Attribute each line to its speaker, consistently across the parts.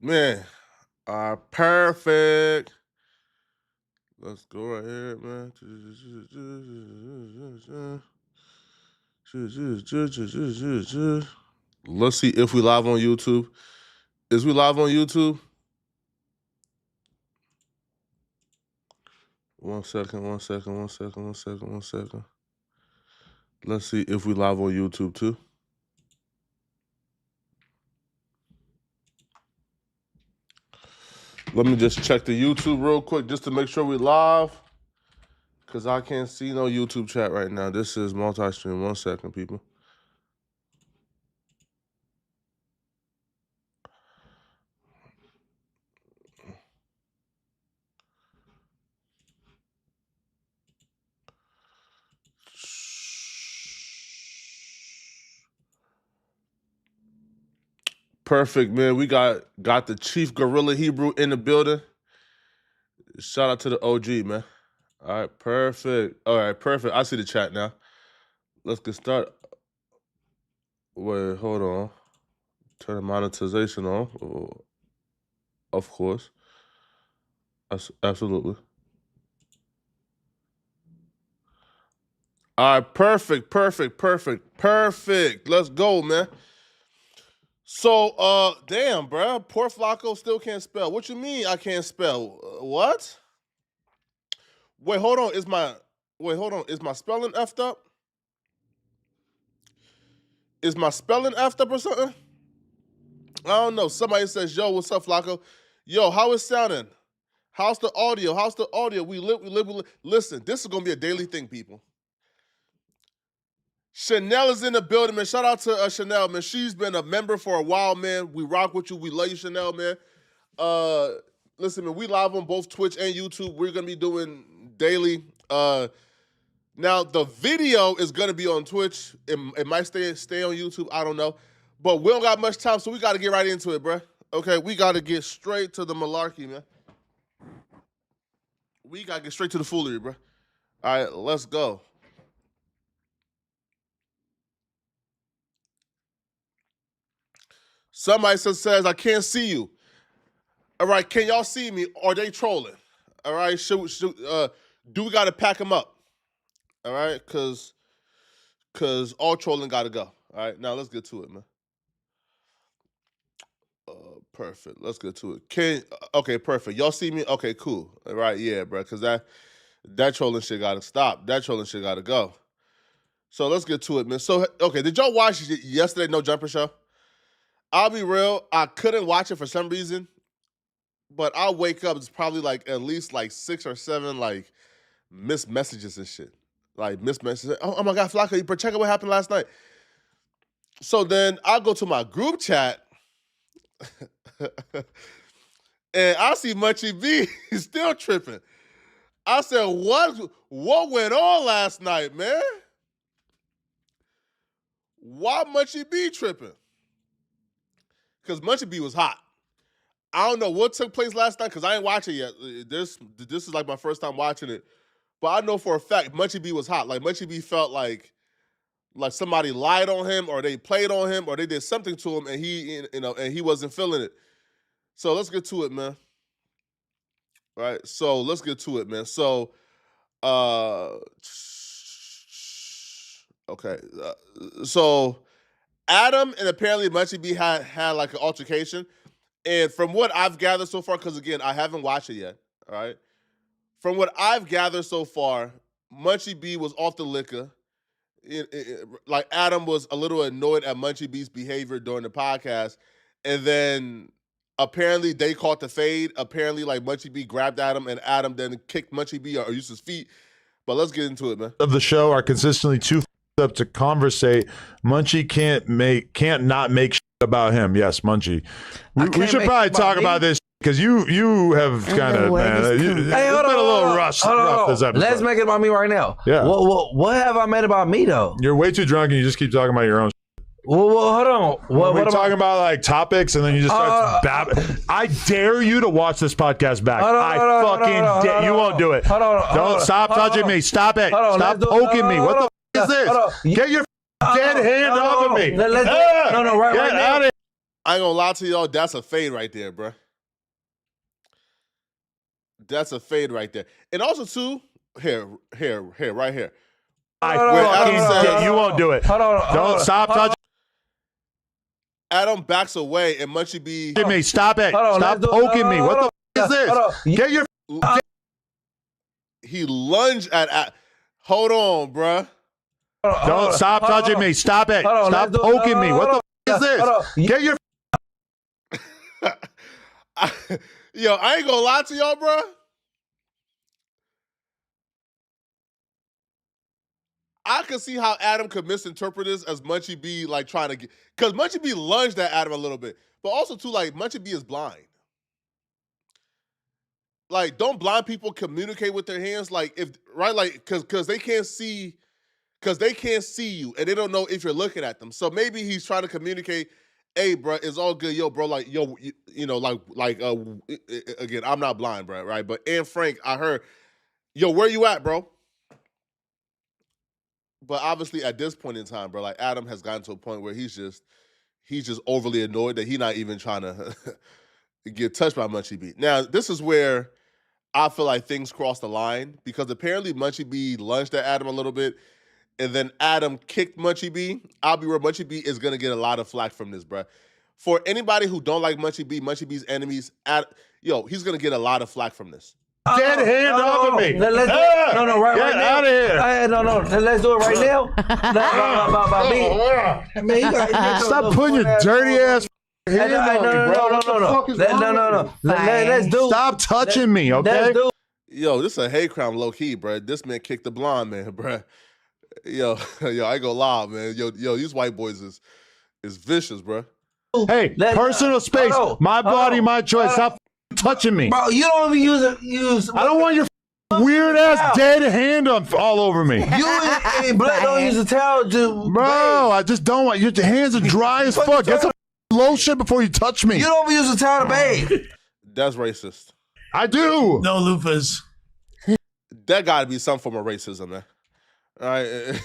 Speaker 1: Man, perfect. Let's go right here, man. Let's see if we live on YouTube. Is we live on YouTube? 1 second. Let's see if we live on YouTube too. Let me just check the YouTube real quick just to make sure we live. Because I can't see no YouTube chat right now. This is multi-stream. 1 second, people. Perfect, man. We got the Chief Gorilla Hebrew in the building. Shout out to the OG, man. All right, perfect. I see the chat now. Let's get started. Wait, hold on. Turn the monetization on. Oh, of course. Absolutely. All right, perfect. Let's go, man. So, damn, bro. Poor Flacco still can't spell. What you mean I can't spell? What? Wait, hold on. Is my spelling effed up? Is my spelling effed up or something? I don't know. Somebody says, yo, what's up, Flacco? Yo, how it sounding? How's the audio? We live. Listen, this is going to be a daily thing, people. Chanel is in the building, man. Shout out to Chanel, man. She's been a member for a while, man. We rock with you. We love you, Chanel, man. Listen, man, we live on both Twitch and YouTube. We're going to be doing daily. Now, the video is going to be on Twitch. It might stay on YouTube. I don't know. But we don't got much time, so we got to get right into it, bro. Okay, we got to get straight to the malarkey, man. We got to get straight to the foolery, bro. All right, let's go. Somebody says, I can't see you. All right, can y'all see me? Are they trolling? All right, do we got to pack them up? All right, because all trolling got to go. All right, now let's get to it, man. Perfect. Let's get to it. Okay, perfect. Y'all see me? Okay, cool. All right, yeah, bro, because that trolling shit got to stop. That trolling shit got to go. So let's get to it, man. So, okay, did y'all watch yesterday No Jumper Show? I'll be real, I couldn't watch it for some reason, but I'll wake up, it's probably like at least like 6 or 7 like missed messages and shit. Like missed messages. Oh my God, Flacco, you check out what happened last night. So then I'll go to my group chat and I see Munchie B still tripping. I said, what went on last night, man? Why Munchie B tripping? Because Munchie B was hot. I don't know what took place last night because I ain't watch it yet. This is like my first time watching it. But I know for a fact Munchie B was hot. Like Munchie B felt like somebody lied on him or they played on him or they did something to him and he wasn't feeling it. So let's get to it, man. All right. So let's get to it, man. So okay. So Adam and apparently Munchie B had like an altercation. And from what I've gathered so far, because again, I haven't watched it yet, all right? From what I've gathered so far, Munchie B was off the liquor. Like Adam was a little annoyed at Munchie B's behavior during the podcast. And then apparently they caught the fade. Apparently like Munchie B grabbed Adam and Adam then kicked Munchie B or used his feet. But let's get into it, man.
Speaker 2: Of the show are consistently too up to conversate. Munchie can't not make shit about him. Yes, Munchie. We should probably talk about this because you have kind of it's been a little rough this episode.
Speaker 3: Let's make it about me right now.
Speaker 2: Yeah.
Speaker 3: What have I made about me though?
Speaker 2: You're way too drunk and you just keep talking about your own.
Speaker 3: Well, hold on.
Speaker 2: What are talking about like topics and then you just start babbling. I dare you to watch this podcast back. You won't do it. Don't stop touching me. Stop it. Stop poking me. What the f*** is this? Get your dead hand off of me.
Speaker 3: Right now.
Speaker 1: I ain't gonna lie to y'all. That's a fade right there, bro. That's a fade right there. And also, too, here, right here.
Speaker 2: You won't do it. Don't stop touching.
Speaker 1: Adam backs away and Munchie B.
Speaker 2: Me, stop it. Stop poking me. What the f is this? Get your.
Speaker 1: He lunged at. Hold on, bruh.
Speaker 2: Don't stop touching me. Stop it. Stop poking me. What the f is this? Get your.
Speaker 1: Yo, I ain't gonna lie to y'all, bruh. I could see how Adam could misinterpret this as Munchie B like trying to get, because Munchie B lunged at Adam a little bit, but also too like Munchie B is blind. Like, don't blind people communicate with their hands? Like, if right, like because they can't see, you and they don't know if you're looking at them. So maybe he's trying to communicate, hey, bro, it's all good, yo, bro. Like, yo, you know, again, I'm not blind, bro, right? But Anne Frank, I heard, yo, where you at, bro? But obviously, at this point in time, bro, like Adam has gotten to a point where he's just overly annoyed that he's not even trying to get touched by Munchie B. Now, this is where I feel like things cross the line because apparently Munchie B lunged at Adam a little bit, and then Adam kicked Munchie B. I'll be real, Munchie B is gonna get a lot of flack from this, bro. For anybody who don't like Munchie B, Munchie B's enemies, he's gonna get a lot of flack from this.
Speaker 2: Get hand off of me.
Speaker 3: Right
Speaker 2: Get
Speaker 3: now.
Speaker 2: out of here.
Speaker 3: Let's do it right now. About me. Man, you got
Speaker 2: Stop putting your dirty ass hand on me, bro.
Speaker 3: No. Let's do.
Speaker 2: Stop touching me, okay?
Speaker 1: Yo, this is a hate crime low key, bro. This man kicked the blonde man, bro. Yo, I ain't gonna lie, man. Yo, these white boys is vicious, bro.
Speaker 2: Hey, personal space. My body, my choice. Stop touching me.
Speaker 3: Bro, you don't even use.
Speaker 2: I don't want your weird ass dead hand all over me.
Speaker 3: You blood don't use a towel, dude.
Speaker 2: Bro, I just don't want your hands are dry as fuck. Get some lotion before you touch me.
Speaker 3: You don't even use a towel to bathe.
Speaker 1: That's racist.
Speaker 2: I do.
Speaker 4: No loofahs.
Speaker 1: That gotta be some form of racism, man. All right.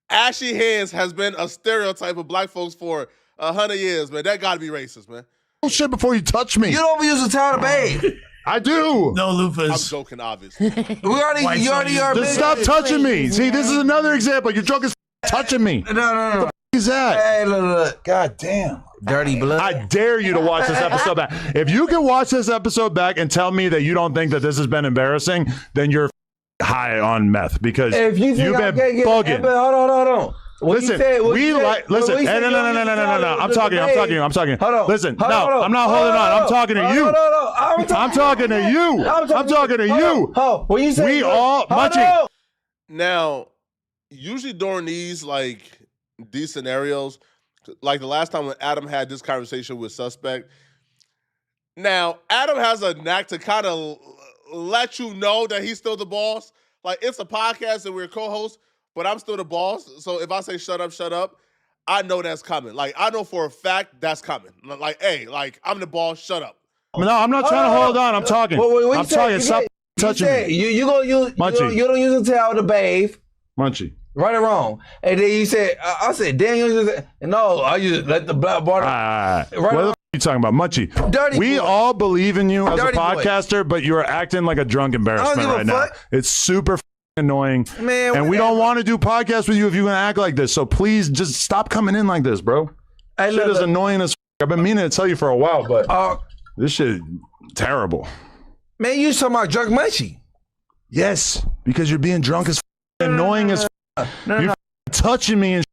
Speaker 1: Ashy hands has been a stereotype of black folks for 100 years, man. That gotta be racist, man.
Speaker 2: Shit before you touch me.
Speaker 3: You don't use a towel to bathe.
Speaker 2: I do.
Speaker 4: No
Speaker 1: I'm
Speaker 4: loofahs.
Speaker 1: joking, obviously.
Speaker 3: You already are.
Speaker 2: Just stop touching me. See, this is another example. You're drunk as touching me.
Speaker 3: No.
Speaker 2: What the is that?
Speaker 3: Hey, look.
Speaker 2: God damn.
Speaker 3: Dirty blood.
Speaker 2: I dare you to watch this episode back. If you can watch this episode back and tell me that you don't think that this has been embarrassing, then you're high on meth because you've been bugging.
Speaker 3: Hold on.
Speaker 2: Listen, listen. Hey, no. I'm talking.
Speaker 3: Hold on.
Speaker 2: Listen, no, I'm not holding on. I'm talking to you. I'm talking to you. I'm talking to you.
Speaker 3: When you say
Speaker 2: we all, Munchie.
Speaker 1: Now, usually during these scenarios, like the last time when Adam had this conversation with Suspect, now Adam has a knack to kind of let you know that he's still the boss. Like, it's a podcast and we're co-hosts, but I'm still the boss. So if I say shut up, I know that's coming. Like, I know for a fact that's coming. Like, hey, like, I'm the boss, shut up.
Speaker 2: No, I'm not trying to hold on. I'm talking. I'm talking. Stop touching me.
Speaker 3: You don't use a towel to bathe.
Speaker 2: Munchie.
Speaker 3: Right or wrong? And then you said, I said, Daniel, no, I just let the black bar.
Speaker 2: What the f are you talking about, Munchie?
Speaker 3: Dirty
Speaker 2: we
Speaker 3: boy.
Speaker 2: all believe in you as a
Speaker 3: Dirty
Speaker 2: podcaster, but you're acting like a drunk embarrassment right now. It's super annoying.
Speaker 3: Man,
Speaker 2: and we don't want to do podcasts with you if you're going to act like this. So please just stop coming in like this, bro. Hey, shit is annoying as f. I've been meaning to tell you for a while, but this shit terrible.
Speaker 3: Man, you talking about drunk Munchie.
Speaker 2: Yes, because you're being drunk as f, annoying as f. You're touching me and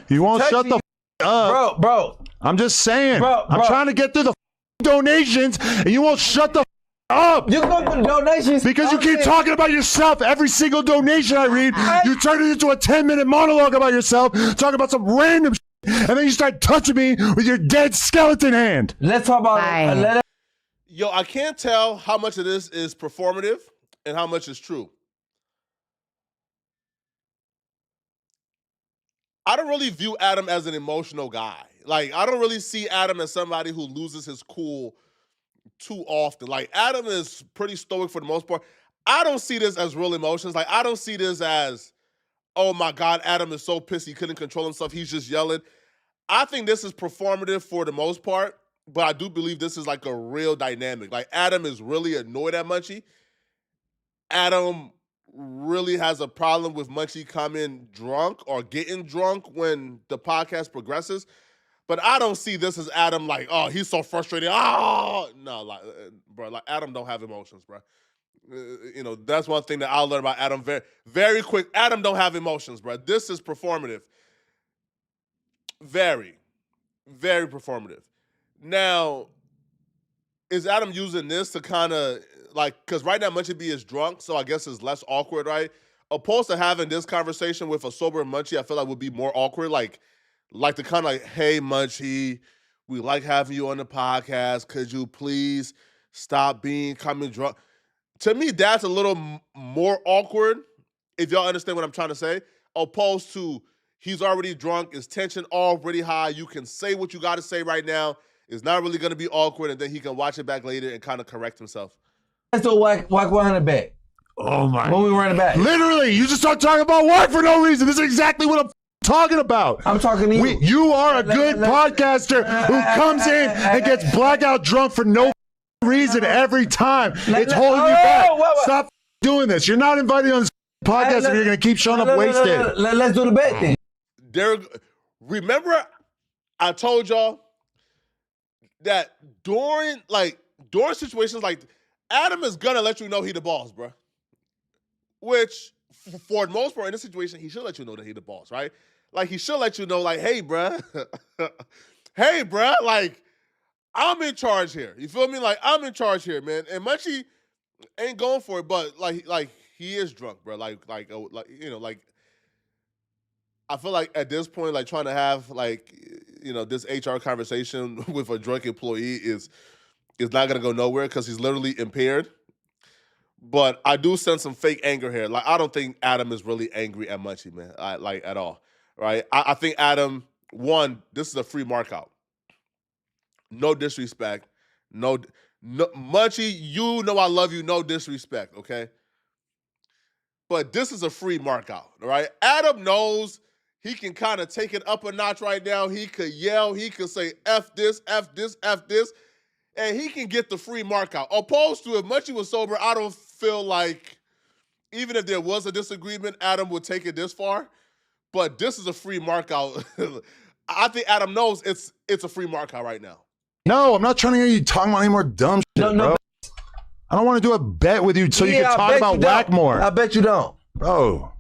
Speaker 2: you won't shut the f up.
Speaker 3: Bro.
Speaker 2: I'm just saying. I'm trying to get through the donations and you won't shut the f up.
Speaker 3: You go for donations.
Speaker 2: Because you keep talking about yourself. Every single donation I read, you turn it into a 10-minute monologue about yourself, talking about some random shit, and then you start touching me with your dead skeleton hand.
Speaker 3: Let's talk about
Speaker 1: Yo, I can't tell how much of this is performative and how much is true. I don't really view Adam as an emotional guy. Like, I don't really see Adam as somebody who loses his cool too often. Like, Adam is pretty stoic for the most part. I don't see this as real emotions. Like, I don't see this as, oh my God, Adam is so pissed he couldn't control himself. He's just yelling. I think this is performative for the most part, but I do believe this is like a real dynamic. Like Adam is really annoyed at Munchie. Adam really has a problem with Munchie coming drunk or getting drunk when the podcast progresses. But I don't see this as Adam like, oh, he's so frustrated. Oh, no, like, bro, like Adam don't have emotions, bro. That's one thing that I'll learn about Adam very, very quick. Adam don't have emotions, bro. This is performative. Very, very performative. Now, is Adam using this to kind of like, because right now Munchie B is drunk, so I guess it's less awkward, right? Opposed to having this conversation with a sober Munchie, I feel like would be more awkward. Like the kind of like, hey Munchie, we like having you on the podcast. Could you please stop coming drunk? To me, that's a little more awkward, if y'all understand what I'm trying to say, opposed to he's already drunk, his tension already high. You can say what you got to say right now. It's not really going to be awkward, and then he can watch it back later and kind of correct himself.
Speaker 3: That's the whack 100 back.
Speaker 2: Oh, my.
Speaker 3: When we run it back.
Speaker 2: Literally, you just start talking about work for no reason. This is exactly what I'm talking about.
Speaker 3: I'm talking to you.
Speaker 2: You are a good podcaster who comes in and gets blackout drunk for no reason every time. It's holding you back. Stop doing this. You're not invited on this podcast if you're going to keep showing up wasted.
Speaker 3: Let's do the bet then.
Speaker 1: Remember, I told y'all that during situations like Adam is gonna let you know he the boss, bro. Which, for the most part, in this situation, he should let you know that he the boss, right? Like he should let you know, like, hey, bro, hey, bro, like I'm in charge here. You feel me? Like I'm in charge here, man. And Munchie ain't going for it, but like he is drunk, bro. Like I feel like at this point, like trying to have this HR conversation with a drunk employee is not gonna go nowhere because he's literally impaired. But I do sense some fake anger here. Like I don't think Adam is really angry at Munchie, man. At all, right? I think Adam, one, this is a free mark out. No disrespect, no Munchie. You know I love you. No disrespect, okay? But this is a free mark out, all right? Adam knows he can kind of take it up a notch right now. He could yell. He could say, F this, F this, F this. And he can get the free mark out. Opposed to if Munchie was sober, I don't feel like, even if there was a disagreement, Adam would take it this far. But this is a free mark out. I think Adam knows it's a free mark out right now.
Speaker 2: No, I'm not trying to hear you talking about any more dumb shit, bro. I don't want to do a bet with you so you can talk about whack more.
Speaker 3: I bet you don't.
Speaker 2: Bro.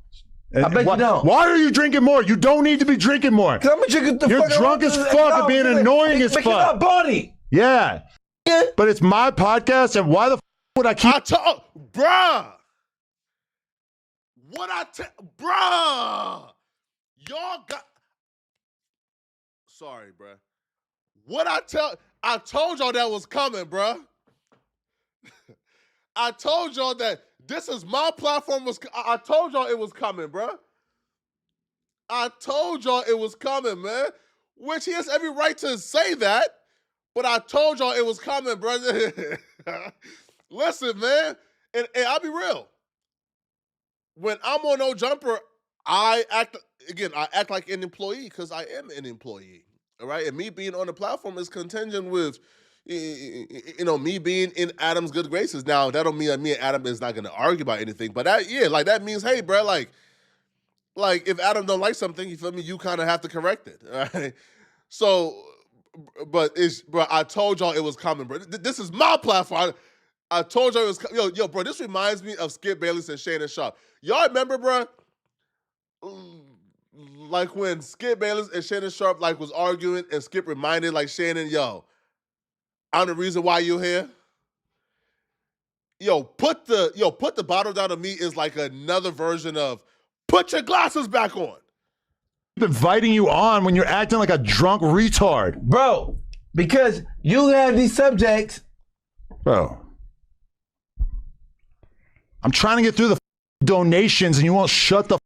Speaker 3: I bet you don't.
Speaker 2: Why are you drinking more? You don't need to be drinking more.
Speaker 3: I'm drinking the
Speaker 2: You're drunk as fuck and being annoying as fuck.
Speaker 3: Making my body.
Speaker 2: Yeah. But it's my podcast, and why the fuck would I keep...
Speaker 1: Bruh! Bruh! Y'all got... Sorry, bruh. I told y'all that was coming, bruh. I told y'all that this is my platform. I told y'all it was coming, bruh. I told y'all it was coming, man. Which he has every right to say that. But I told y'all it was coming, brother. Listen, man, and I'll be real. When I'm on No Jumper, I act like an employee because I am an employee, all right? And me being on the platform is contingent with, me being in Adam's good graces. Now, that don't mean that me and Adam is not going to argue about anything, but that means, hey, bro, like if Adam don't like something, you feel me, you kind of have to correct it, all right? So... But I told y'all it was coming, bro. This is my platform. I told y'all it was coming. Yo, bro, this reminds me of Skip Bayless and Shannon Sharp. Y'all remember, bro? Like when Skip Bayless and Shannon Sharp was arguing and Skip reminded Shannon, yo, I'm the reason why you're here. Yo, put the bottle down to me is like another version of put your glasses back on.
Speaker 2: Inviting you on when you're acting like a drunk retard,
Speaker 3: bro, because you have these subjects,
Speaker 2: bro. I'm trying to get through the donations and you won't shut the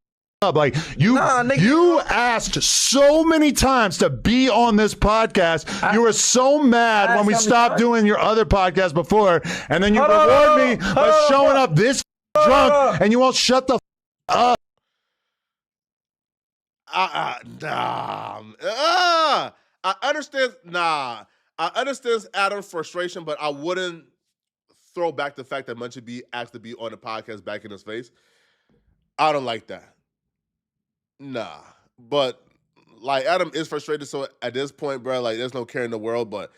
Speaker 2: up. Like you asked so many times to be on this podcast. You were so mad when we stopped doing your other podcast before, and then you reward me by showing up this drunk and you won't shut the up.
Speaker 1: I understand. Nah, I understand Adam's frustration, but I wouldn't throw back the fact that Munchie B asked to be on the podcast back in his face. I don't like that. Nah, but like Adam is frustrated. So at this point, bro, like there's no care in the world, but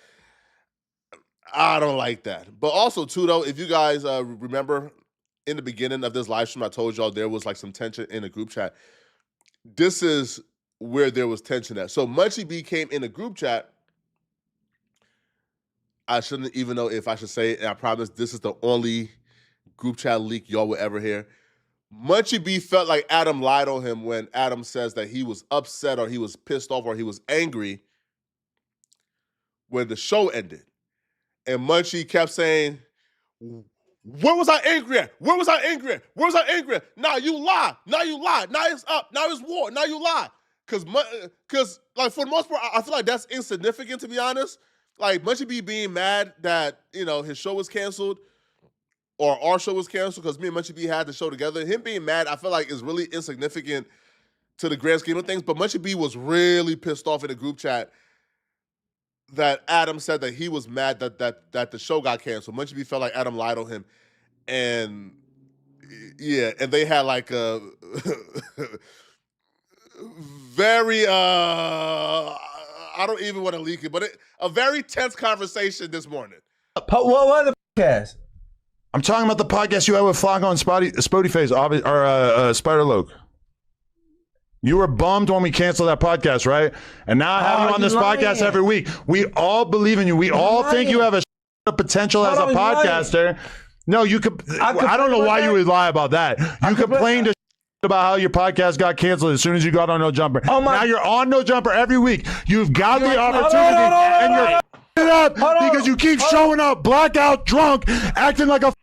Speaker 1: I don't like that. But also too, though, if you guys remember in the beginning of this live stream, I told y'all there was like some tension in the group chat. This is where there was tension at. So Munchie B came in the group chat. I shouldn't even know if I should say it, and I promise this is the only group chat leak y'all will ever hear. Munchie B felt like Adam lied on him when Adam says that he was upset or he was pissed off or he was angry when the show ended. And Munchie kept saying, where was I angry at? Where was I angry at? Where was I angry at? Now you lie. Now you lie. Now it's up. Now it's war. Now you lie. Because like, for the most part, I feel like that's insignificant, to be honest. Like, Munchie B being mad that, you know, his show was canceled or our show was canceled because me and Munchie B had the show together. Him being mad, I feel like is really insignificant to the grand scheme of things. But Munchie B was really pissed off in the group chat that Adam said that he was mad that the show got canceled. Munchie B felt like Adam lied on him. And yeah, and they had like a very I don't even want to leak it, but a very tense conversation this morning.
Speaker 3: What other podcast?
Speaker 2: I'm talking about the podcast you had with Flacco and Spody Face, or Spider Loke. You were bummed when we canceled that podcast, right? And now I have you on this podcast every week. We all believe in you. We all think you have a potential as a podcaster. No, you could. I don't know why you would lie about that. You complained about how your podcast got canceled as soon as you got on No Jumper. Now you're on No Jumper every week. You've got the opportunity, and you're it up because you keep showing up blackout drunk, acting like a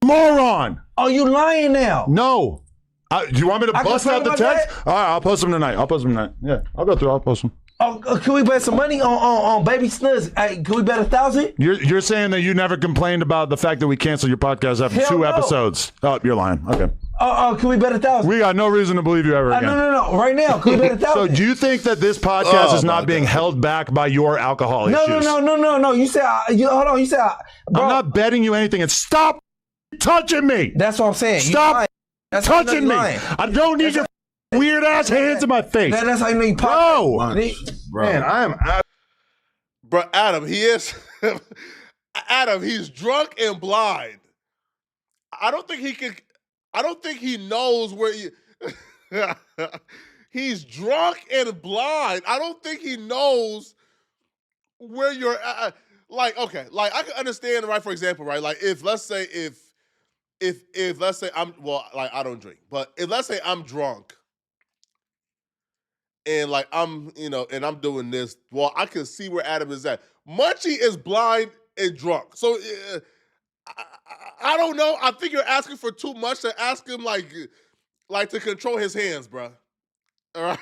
Speaker 2: moron.
Speaker 3: Oh, you lying now?
Speaker 2: No. Do you want me to bust out the text? All right, I'll post them tonight. Yeah, I'll go through. I'll post them.
Speaker 3: Oh, can we bet some money on Baby Snuds? Hey, can we bet 1,000?
Speaker 2: You're saying that you never complained about the fact that we canceled your podcast after two episodes. Oh, you're lying. Okay.
Speaker 3: Can we bet 1,000?
Speaker 2: We got no reason to believe you ever again.
Speaker 3: No. Right now, can we bet 1,000?
Speaker 2: So do you think that this podcast is not being held back by your alcohol issues?
Speaker 3: No. You said, hold on. You said, bro.
Speaker 2: I'm not betting you anything. And stop touching me.
Speaker 3: That's what I'm saying.
Speaker 2: Stop touching me. I don't need your weird ass hands in my face.
Speaker 3: That's how you know you
Speaker 2: pop. Bro. Man, I am out.
Speaker 1: Bro, Adam, he is. Adam, he's drunk and blind. I don't think he knows where he. He's drunk and blind. I don't think he knows where you're at. Like, okay, like I can understand, right? For example, right? Like, if let's say I'm, well, like I don't drink, but if let's say I'm drunk and like I'm, you know, and I'm doing this, well, I can see where Adam is at. Munchie is blind and drunk. So I don't know. I think you're asking for too much to ask him like to control his hands, bro. All right.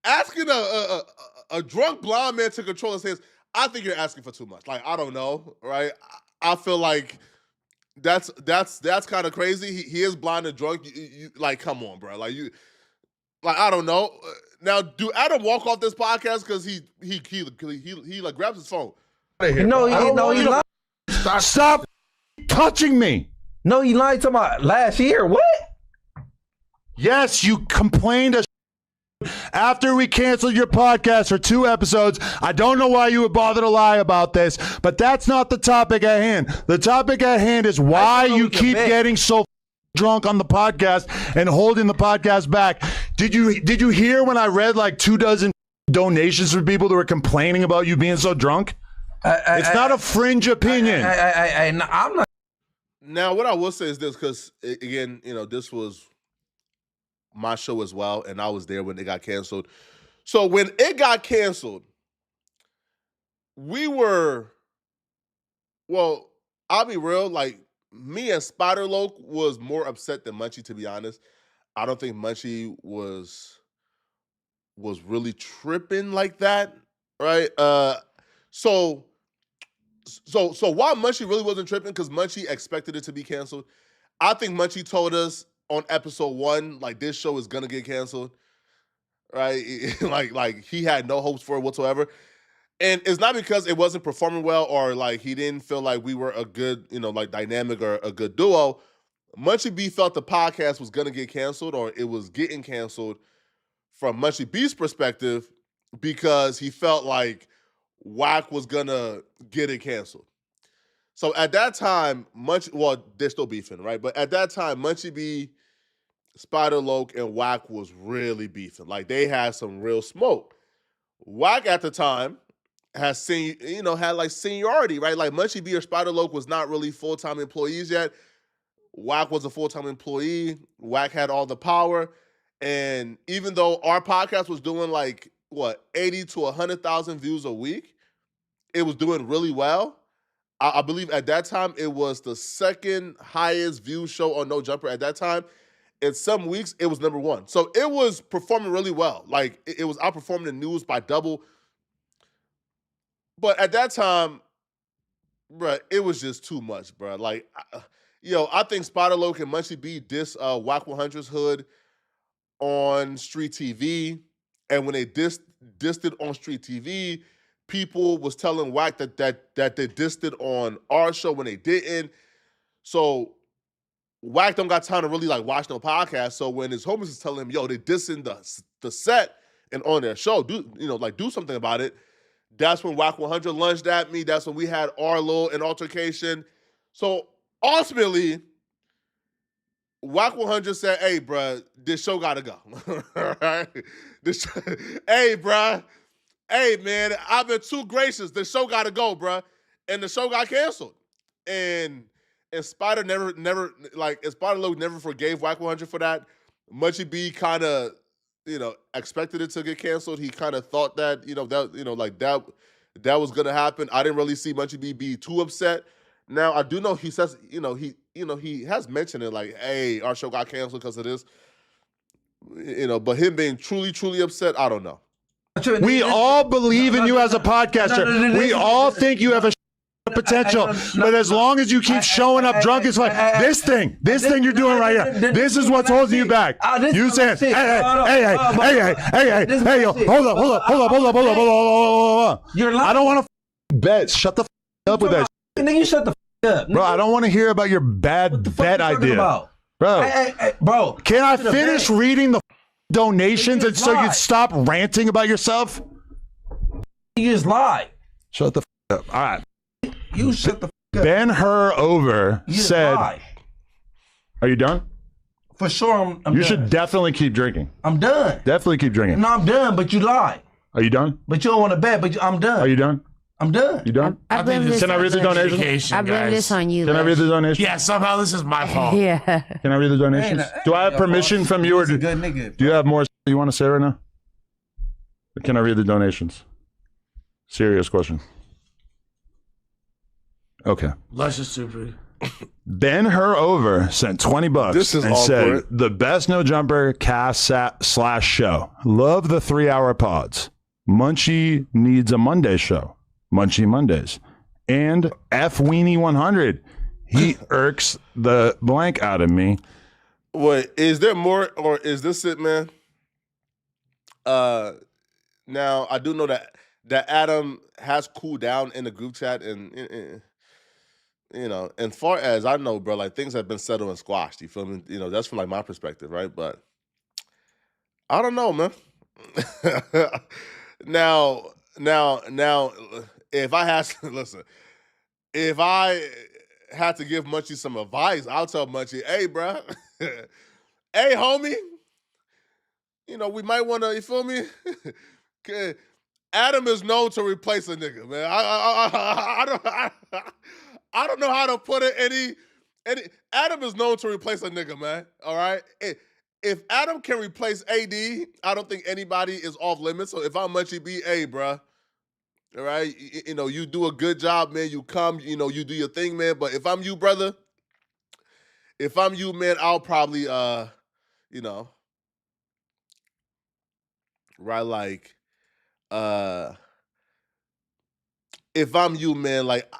Speaker 1: Asking a drunk blind man to control his hands, I think you're asking for too much. Like, I don't know, right? I feel like that's kind of crazy. He is blind and drunk. You like, come on, bro. Like I don't know. Now, do Adam walk off this podcast because he like grabs his phone?
Speaker 3: No, he lied.
Speaker 2: Stop touching me.
Speaker 3: No, he lied to my last year. What?
Speaker 2: Yes, you complained after we canceled your podcast for 2 episodes. I don't know why you would bother to lie about this, but that's not the topic at hand. The topic at hand is why you keep getting so drunk on the podcast and holding the podcast back. Did you hear when I read like 24 donations from people that were complaining about you being so drunk? It's not a fringe opinion.
Speaker 3: I'm not.
Speaker 1: Now, what I will say is this, because again, you know, this was my show as well, and I was there when it got canceled. So when it got canceled, well, I'll be real, like me and Spider Loke was more upset than Munchie, to be honest. I don't think Munchie was really tripping like that, right? So while Munchie really wasn't tripping, because Munchie expected it to be canceled, I think Munchie told us on episode 1, like, this show is gonna get canceled. right? like he had no hopes for it whatsoever. And it's not because it wasn't performing well or like he didn't feel like we were a good, like dynamic or a good duo. Munchie B felt the podcast was gonna get canceled or it was getting canceled from Munchie B's perspective because he felt like Wack was gonna get it canceled. So at that time, they're still beefing, right? But at that time, Munchie B, Spider Loke, and Wack was really beefing. Like they had some real smoke. Wack at the time had like seniority, right? Like Munchie B or Spider Loke was not really full-time employees yet. Wack was a full-time employee. Wack had all the power. And even though our podcast was doing like 80 to 100,000 views a week, it was doing really well. I believe at that time it was the second highest view show on No Jumper at that time. In some weeks, it was number one. So it was performing really well. Like it was outperforming the news by double. But at that time, bruh, it was just too much, bruh. Like, I think Spider Loke and Munchie B diss Wack 100's hood on Street TV. And when they dissed it on Street TV, people was telling Wack that they dissed it on our show when they didn't. So Wack don't got time to really like watch no podcast. So when his homies is telling him, yo, they dissing the set and on their show, do something about it. That's when Wack 100 lunged at me. That's when we had our little altercation. So ultimately, Wack 100 said, hey, bruh, this show gotta go. Right? Hey, bruh. Hey, man, I've been too gracious. The show gotta go, bruh. And the show got canceled. And Spider Spider Loke never forgave Wack 100 for that. Munchie B kind of, expected it to get canceled. He kind of thought that, that was gonna happen. I didn't really see Munchie B be too upset. Now I do know he says, he has mentioned it like, hey, our show got canceled because of this. But him being truly, truly upset, I don't know.
Speaker 2: We all believe in you as a podcaster. We all think you have a potential, but as long as you keep showing up drunk, it's like this thing you're doing right here. This is what's holding you back. You saying, hey, yo, hold up.
Speaker 3: You're lying.
Speaker 2: I don't want to bet. Shut the up with that.
Speaker 3: Nigga, you shut the up,
Speaker 2: bro. I don't want to hear about your bad bet idea, bro.
Speaker 3: Hey, bro,
Speaker 2: can I finish reading the donations and so you'd stop ranting about yourself?
Speaker 3: You just lied.
Speaker 2: Shut the up. All right.
Speaker 3: You shut the up.
Speaker 2: Ben Hur over said,
Speaker 3: lied.
Speaker 2: Are you done?
Speaker 3: For sure, I'm done.
Speaker 2: You should definitely keep drinking.
Speaker 3: I'm done.
Speaker 2: Definitely keep drinking.
Speaker 3: No, I'm done, but you lied.
Speaker 2: Are you done?
Speaker 3: But you don't want to bet, but I'm done.
Speaker 2: Are you done?
Speaker 3: I'm done.
Speaker 2: You done?
Speaker 4: I blame this.
Speaker 2: Can I read the donations?
Speaker 4: I blame this on you.
Speaker 2: Can I read the donations?
Speaker 5: Yeah, somehow this is my fault.
Speaker 4: Yeah.
Speaker 2: Can I read the donations? Do I have permission from you, or do you have more you want to say right now? Can I read the donations? Serious question. Okay.
Speaker 5: Lush is stupid.
Speaker 2: Ben Hur over sent $20
Speaker 1: This is
Speaker 2: and
Speaker 1: awkward.
Speaker 2: said, the best No Jumper cast / show. Love the 3-hour pods. Munchie needs a Monday show. Munchie Mondays. And F Weenie 100. He irks the blank out of me.
Speaker 1: Wait, is there more or is this it, man? Now I do know that Adam has cooled down in the group chat and and far as I know, bro, like things have been settled and squashed. You feel me? That's from like my perspective, right? But I don't know, man. Now, if I had to listen, if I had to give Munchie some advice, I'll tell Munchie, hey, bro, hey, homie, we might want to, you feel me? Adam is known to replace a nigga, man. I don't know how to put it any. Adam is known to replace a nigga, man. All right. If Adam can replace AD, I don't think anybody is off limits. So if I'm Munchie B, hey, bruh, all right, you do a good job, man. You come, you do your thing, man. But if I'm you, brother, man, I'll probably, right, like, if I'm you, man, like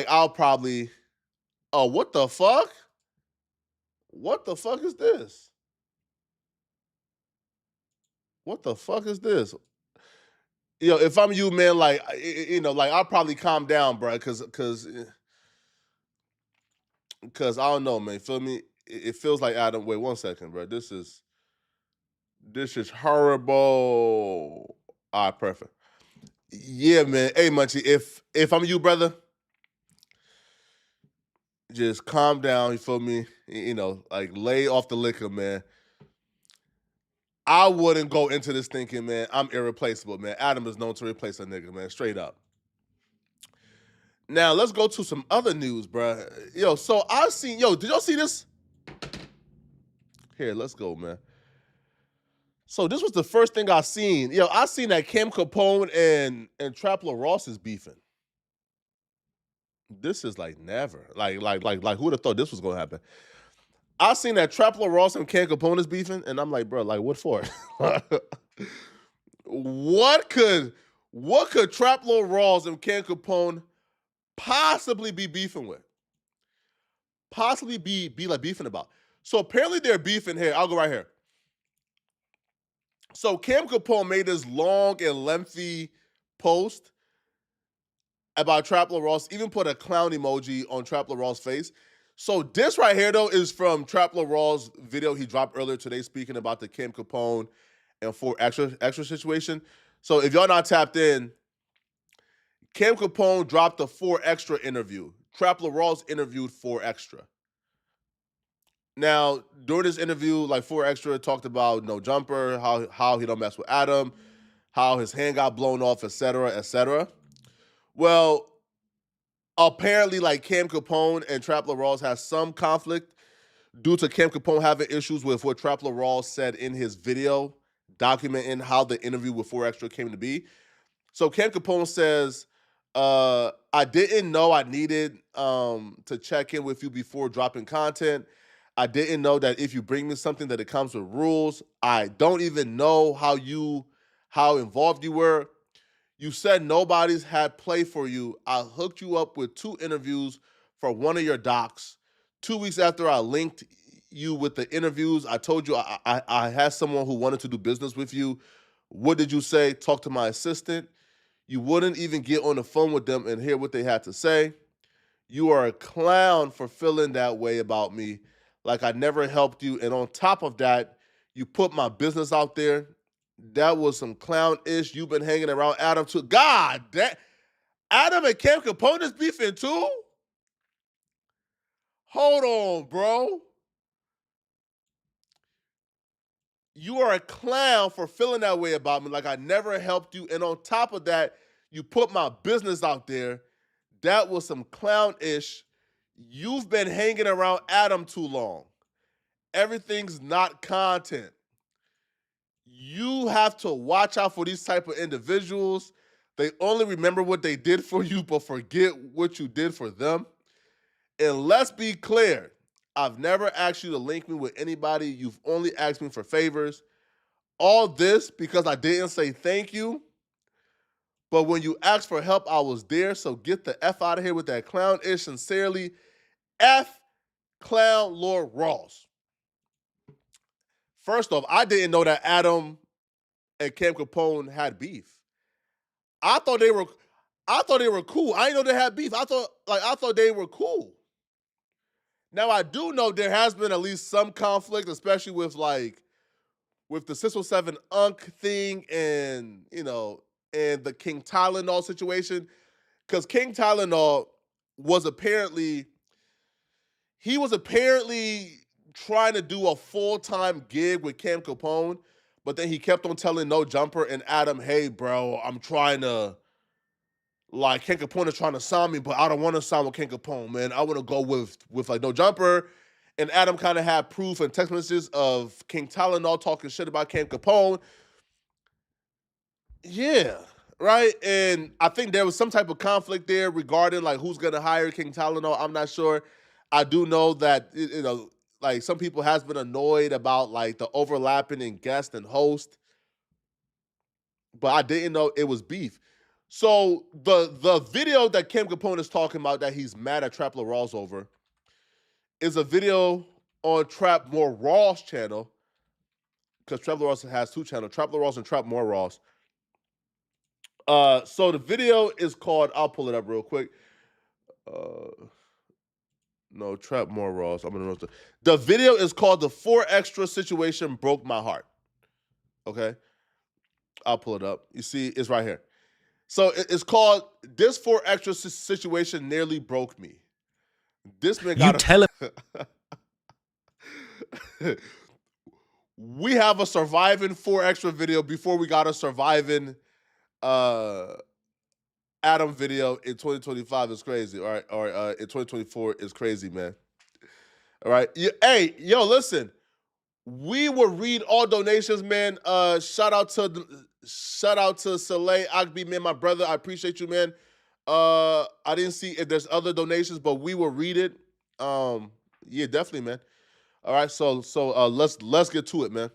Speaker 1: I'll probably, oh, what the fuck? What the fuck is this? What the fuck is this? If I'm you, man, like, like I'll probably calm down, bro, because I don't know, man. Feel me? It feels like Adam. Wait 1 second, bro. This is horrible. All right, perfect. Yeah, man. Hey, Munchie, if I'm you, brother, just calm down. You feel me? Like lay off the liquor, man. I wouldn't go into this thinking, man, I'm irreplaceable, man. Adam is known to replace a nigga, man. Straight up. Now let's go to some other news, bro. So I seen, did y'all see this? Here, let's go, man. So this was the first thing I seen. I seen that Cam Capone and Trapler Ross is beefing. This is like never. Like who would have thought this was gonna happen? I seen that Trapler Ross and Cam Capone is beefing, and I'm like, bro, like what for? What could Trapler Ross and Cam Capone possibly be beefing with? Possibly be like beefing about. So apparently they're beefing here. I'll go right here. So Cam Capone made this long and lengthy post about Trapler Ross, even put a clown emoji on Trapler Ross' face. So this right here, though, is from Trapler Ross' video he dropped earlier today speaking about the Cam Capone and 4 extra situation. So if y'all not tapped in, Cam Capone dropped a 4 extra interview. Trapler Ross interviewed 4 extra. Now, during this interview, like 4 extra talked about no jumper, how he don't mess with Adam, how his hand got blown off, etc., etc. Well, apparently, like Cam Capone and Trapler Ross has some conflict due to Cam Capone having issues with what Trapler Ross said in his video documenting how the interview with 4 extra came to be. So Cam Capone says, I didn't know I needed to check in with you before dropping content. I didn't know that if you bring me something that it comes with rules. I don't even know how involved you were. You said nobody's had play for you. I hooked you up with 2 interviews for one of your docs. 2 weeks after I linked you with the interviews, I told you I had someone who wanted to do business with you. What did you say? Talk to my assistant. You wouldn't even get on the phone with them and hear what they had to say. You are a clown for feeling that way about me, like I never helped you. And on top of that, you put my business out there. That was some clown-ish. You've been hanging around Adam too. God, Adam and Cam Capone is beefing too? Hold on, bro. You are a clown for feeling that way about me, like I never helped you. And on top of that, you put my business out there. That was some clown-ish. You've been hanging around Adam too long. Everything's not content. You have to watch out for these type of individuals. They only remember what they did for you, but forget what you did for them. And let's be clear, I've never asked you to link me with anybody. You've only asked me for favors. All this because I didn't say thank you. But when you asked for help, I was there. So get the F out of here with that clown-ish. Sincerely, F Clown Lord Ross. First off, I didn't know that Adam and Cam Capone had beef. I thought they were cool. I didn't know they had beef. I thought they were cool. Now I do know there has been at least some conflict, especially with the 607 Unk thing and and the King Tylenol situation. Because King Tylenol was apparently trying to do a full-time gig with Cam Capone, but then he kept on telling No Jumper and Adam, hey, bro, I'm trying to, Ken Capone is trying to sign me, but I don't want to sign with Ken Capone, man. I want to go with No Jumper. And Adam kind of had proof and text messages of King Tylenol talking shit about Ken Capone. Yeah, right? And I think there was some type of conflict there regarding, who's going to hire King Tylenol. I'm not sure. I do know that, some people has been annoyed about, the overlapping in guest and host. But I didn't know it was beef. So the video that Cam Capone is talking about that he's mad at Trapler Ross over is a video on Trap More Raw's channel because Trap Ross has 2 channels, Trap Ross and Trap More Ross. So the video is called, I'll pull it up real quick. No, Trap More Ross. I'm gonna know the video is called "The 4 Extra Situation Broke My Heart." Okay, I'll pull it up. You see, it's right here. So it's called "This 4 Extra Situation Nearly Broke Me." This man got we have a surviving 4 Extra video before we got a surviving Adam video in 2025 is crazy. All right, or in 2024 is crazy, man. All right, hey, yo, listen. We will read all donations, man. Shout out to Saleh Agbi, man, my brother. I appreciate you, man. I didn't see if there's other donations, but we will read it. Yeah, definitely, man. All right, so let's get to it, man.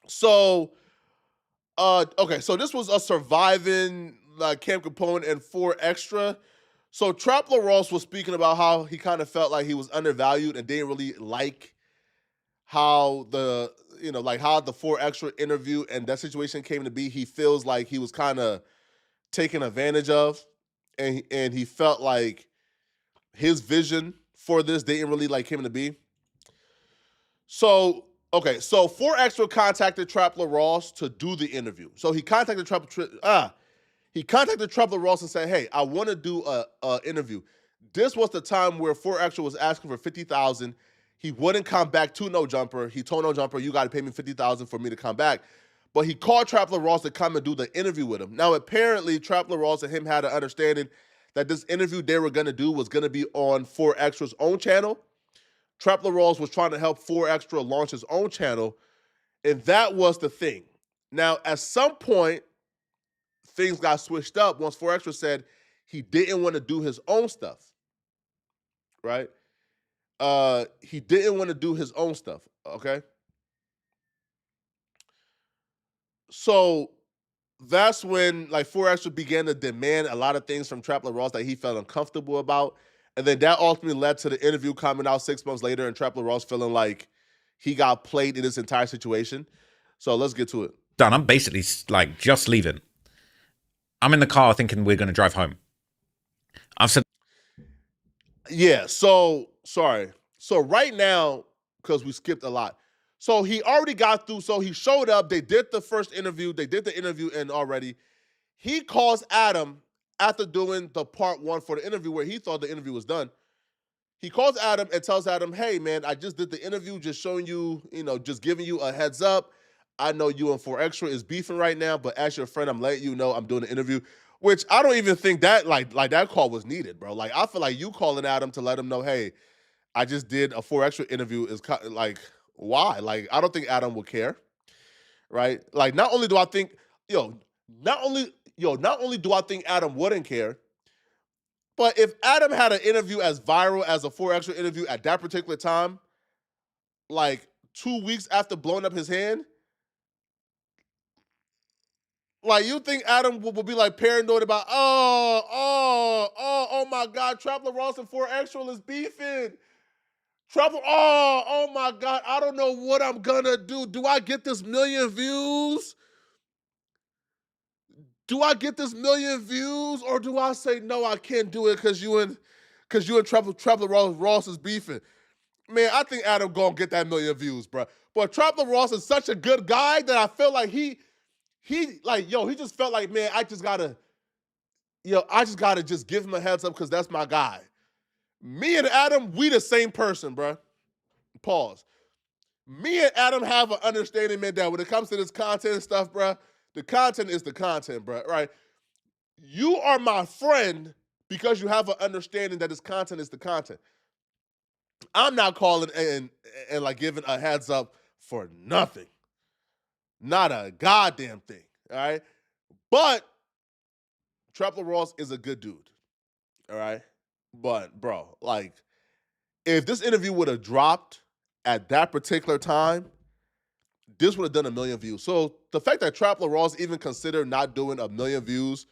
Speaker 1: So, okay, so this was a surviving Camp Capone and 4 Extra. So Trap Ross was speaking about how he kind of felt like he was undervalued and didn't really like how the how the 4 Extra interview and that situation came to be. He feels like he was kind of taken advantage of, and he felt like his vision for this didn't really like him to be. So, okay, so 4 Extra contacted Trap Ross to do the interview. So he contacted Trap Ross and said, "Hey, I want to do a interview." This was the time where 4 Extra was asking for $50,000. He wouldn't come back to No Jumper. He told No Jumper, "You got to pay me $50,000 for me to come back." But he called Trap Ross to come and do the interview with him. Now, apparently, Trap Ross and him had an understanding that this interview they were going to do was going to be on 4 Extra's own channel. Trap Ross was trying to help 4 Extra launch his own channel, and that was the thing. Now, at some point, things got switched up once 4 Extra said he didn't want to do his own stuff, right? He didn't want to do his own stuff, okay? So that's when 4 Extra began to demand a lot of things from Trap Ross that he felt uncomfortable about. And then that ultimately led to the interview coming out 6 months later and Trap Ross feeling like he got played in this entire situation. So let's get to it.
Speaker 4: Done. I'm basically just leaving. I'm in the car thinking we're going to drive home. I've said...
Speaker 1: Yeah, so, sorry. So right now, because we skipped a lot. So he already got through. So he showed up. They did the first interview. They did the interview and already. He calls Adam after doing the part 1 for the interview where he thought the interview was done. He calls Adam and tells Adam, "Hey, man, I just did the interview, just showing you, just giving you a heads up. I know you and 4 Extra is beefing right now, but as your friend, I'm letting you know I'm doing the interview." Which I don't even think that, like that call was needed, bro. Like, I feel like you calling Adam to let him know, "Hey, I just did a 4 Extra interview," is like, why? Like, I don't think Adam would care, right? Like, not only do I think, not only do I think Adam wouldn't care, but if Adam had an interview as viral as a 4 Extra interview at that particular time, like 2 weeks after blowing up his hand, like, you think Adam will be like paranoid about, oh my God, Trap Ross and 4 Extra is beefing. Oh my God, I don't know what I'm gonna do. Do I get this 1,000,000 views? Do I get this 1,000,000 views? Or do I say, no, I can't do it because you and Trap Ross is beefing? Man, I think Adam gonna get that 1,000,000 views, bro. But Trap Ross is such a good guy that I feel like he just felt like, man, I just gotta just give him a heads up because that's my guy. Me and Adam, we the same person, bro. Pause. Me and Adam have an understanding, man, that when it comes to this content and stuff, bro, the content is the content, bro, right? You are my friend because you have an understanding that this content is the content. I'm not calling and giving a heads up for nothing. Not a goddamn thing, all right? But Trap Ross is a good dude, all right? But, bro, if this interview would have dropped at that particular time, this would have done 1,000,000 views. So the fact that Trap Ross even considered not doing 1,000,000 views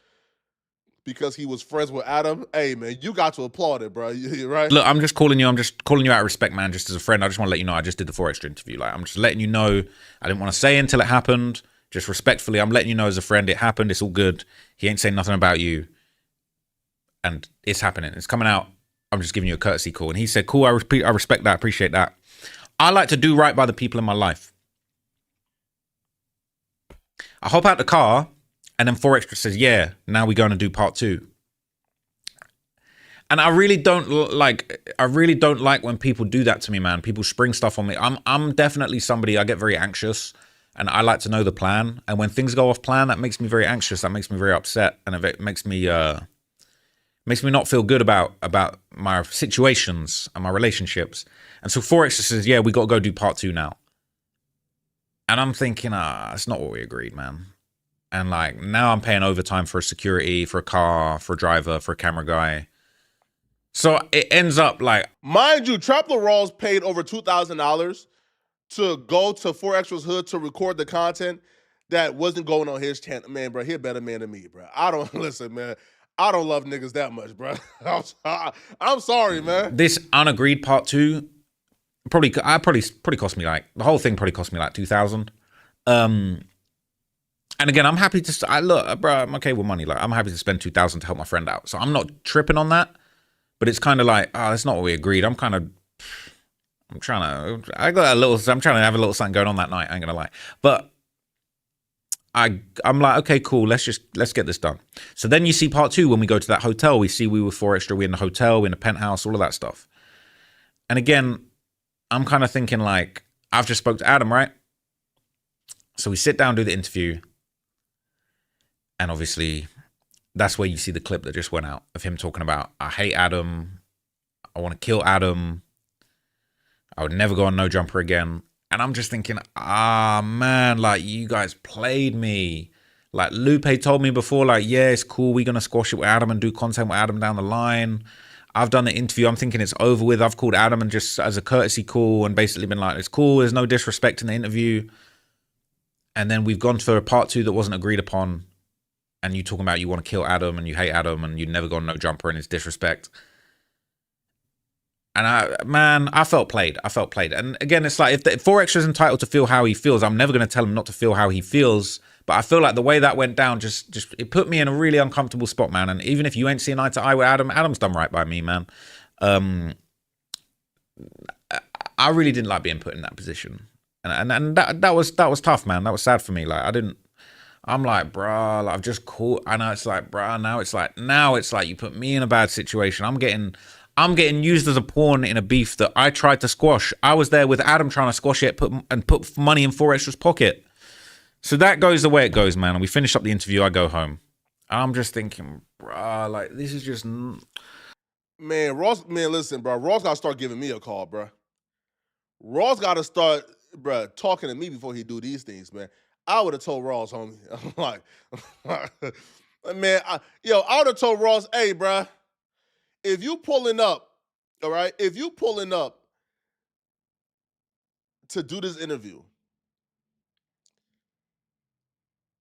Speaker 1: because he was friends with Adam. Hey, man, you got to applaud it, bro. Right?
Speaker 4: Look, I'm just calling you out of respect, man, just as a friend. I just want to let you know I just did the 4 Extra interview. Like, I'm just letting you know. I didn't want to say it until it happened. Just respectfully, I'm letting you know as a friend, it happened. It's all good. He ain't saying nothing about you. And it's happening. It's coming out. I'm just giving you a courtesy call. And he said, cool, I respect that, appreciate that. I like to do right by the people in my life. I hop out the car, and then 4 Extra says, yeah, now we're going to do part 2. And I really don't like when people do that to me, man. People spring stuff on me. I'm definitely somebody, I get very anxious, and I like to know the plan. And when things go off plan, that makes me very anxious. That makes me very upset, and it makes me not feel good about my situations and my relationships. And so 4 Extra says, yeah, we got to go do part 2 now. And I'm thinking, it's not what we agreed, man. And like, now I'm paying overtime for a security, for a car, for a driver, for a camera guy. So it ends up like...
Speaker 1: Mind you, Trapler Rawls paid over $2,000 to go to 4 Extra's hood to record the content that wasn't going on his channel. Man, bro, he a better man than me, bro. Listen, man. I don't love niggas that much, bro. I'm sorry, man.
Speaker 4: This unagreed part 2 probably cost me like, the whole thing probably cost me like $2,000. And again, I'm happy to, look, bro, I'm okay with money. Like, I'm happy to spend $2,000 to help my friend out. So I'm not tripping on that. But it's kind of like, that's not what we agreed. I'm trying to have a little something going on that night. I ain't gonna lie. But I'm like, okay, cool. Let's get this done. So then you see part 2 when we go to that hotel. We were 4 Extra. We're in the hotel. We're in the penthouse. All of that stuff. And again, I'm kind of thinking like, I've just spoke to Adam, right? So we sit down, do the interview. And obviously, that's where you see the clip that just went out of him talking about, I hate Adam. I want to kill Adam. I would never go on No Jumper again. And I'm just thinking, man, like, you guys played me. Like, Lupe told me before, like, yeah, it's cool. We're going to squash it with Adam and do content with Adam down the line. I've done the interview. I'm thinking it's over with. I've called Adam and just as a courtesy call and basically been like, it's cool. There's no disrespect in the interview. And then we've gone for a part 2 that wasn't agreed upon. And you talking about you want to kill Adam and you hate Adam and you never go on No Jumper and it's disrespect. And I felt played. And again, it's like, if 4 Extra is entitled to feel how he feels, I'm never going to tell him not to feel how he feels. But I feel like the way that went down, just it put me in a really uncomfortable spot, man. And even if you ain't seeing eye to eye with Adam, Adam's done right by me, man. I really didn't like being put in that position. And that was tough, man. That was sad for me. Like, I'm like, bruh, like, I've just caught. I know it's like, bruh, now it's like you put me in a bad situation. I'm getting used as a pawn in a beef that I tried to squash. I was there with Adam trying to squash it, put money in 4 Extra's pocket. So that goes the way it goes, man. And we finish up the interview. I go home. I'm just thinking, bruh, like, this is just...
Speaker 1: Man, listen, bro. Ross got to start giving me a call, bro. Ross got to start, bro, talking to me before he do these things, man. I would have told Ross, homie. I'm like, man, I would have told Ross, hey, bro, if you pulling up, all right, if you pulling up to do this interview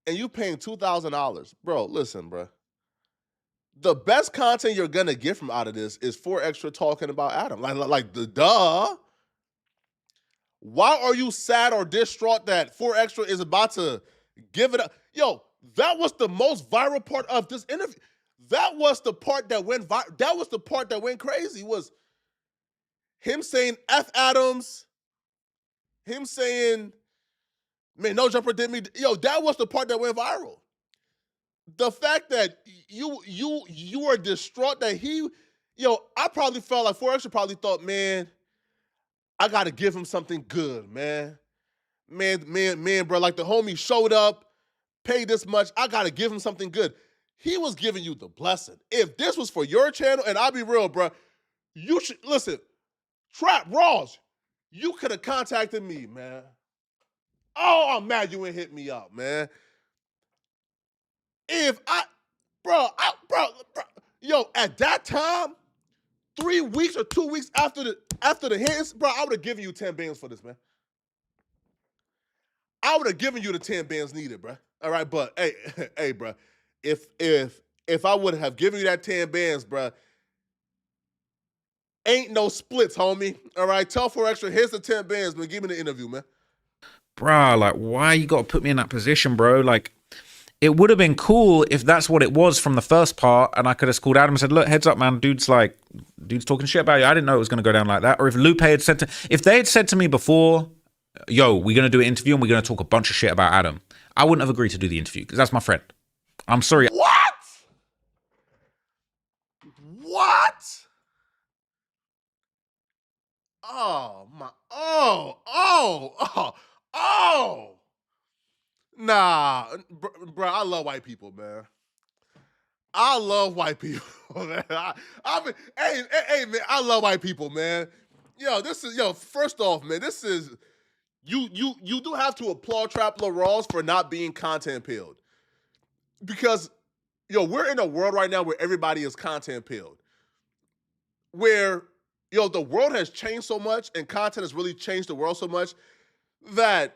Speaker 1: and you paying $2,000, bro, listen, bro. The best content you're going to get from out of this is 4 Extra talking about Adam. Like the duh. Why are you sad or distraught that 4 Extra is about to give it up? Yo, that was the most viral part of this interview. That was the part that went viral. That was the part that went crazy, was him saying F Adams, him saying, man, No Jumper did me. Yo, that was the part that went viral. The fact that you were distraught that I probably felt like 4 Extra probably thought, man, I got to give him something good, man. Man, bro, like the homie showed up, paid this much, I got to give him something good. He was giving you the blessing. If this was for your channel, and I'll be real, bro, you should, listen, Trap Ross, you could have contacted me, man. Oh, I'm mad you ain't hit me up, man. At that time, 3 weeks or 2 weeks after the hits, bro, I would have given you 10 bands for this, man. I would have given you the 10 bands needed, bro. All right, but hey, bro, if if I would have given you that 10 bands, bruh, ain't no splits, homie. All right, tell 4Extra, here's the 10 bands, but give me the interview, man.
Speaker 4: Bruh, like, why you got to put me in that position, bro? Like, it would have been cool if that's what it was from the first part, and I could have called Adam and said, look, heads up, man, dude's talking shit about you. I didn't know it was going to go down like that. Or if Lupe had said if they had said to me before, yo, we're going to do an interview and we're going to talk a bunch of shit about Adam, I wouldn't have agreed to do the interview because that's my friend. I'm sorry.
Speaker 1: What? Oh, my, oh. Nah, bro, I love white people, man. I love white people, man. Hey, man, I love white people, man. First off, man, this is, you do have to applaud Trapler Ross for not being content pilled. Because, we're in a world right now where everybody is content pilled. Where, the world has changed so much and content has really changed the world so much that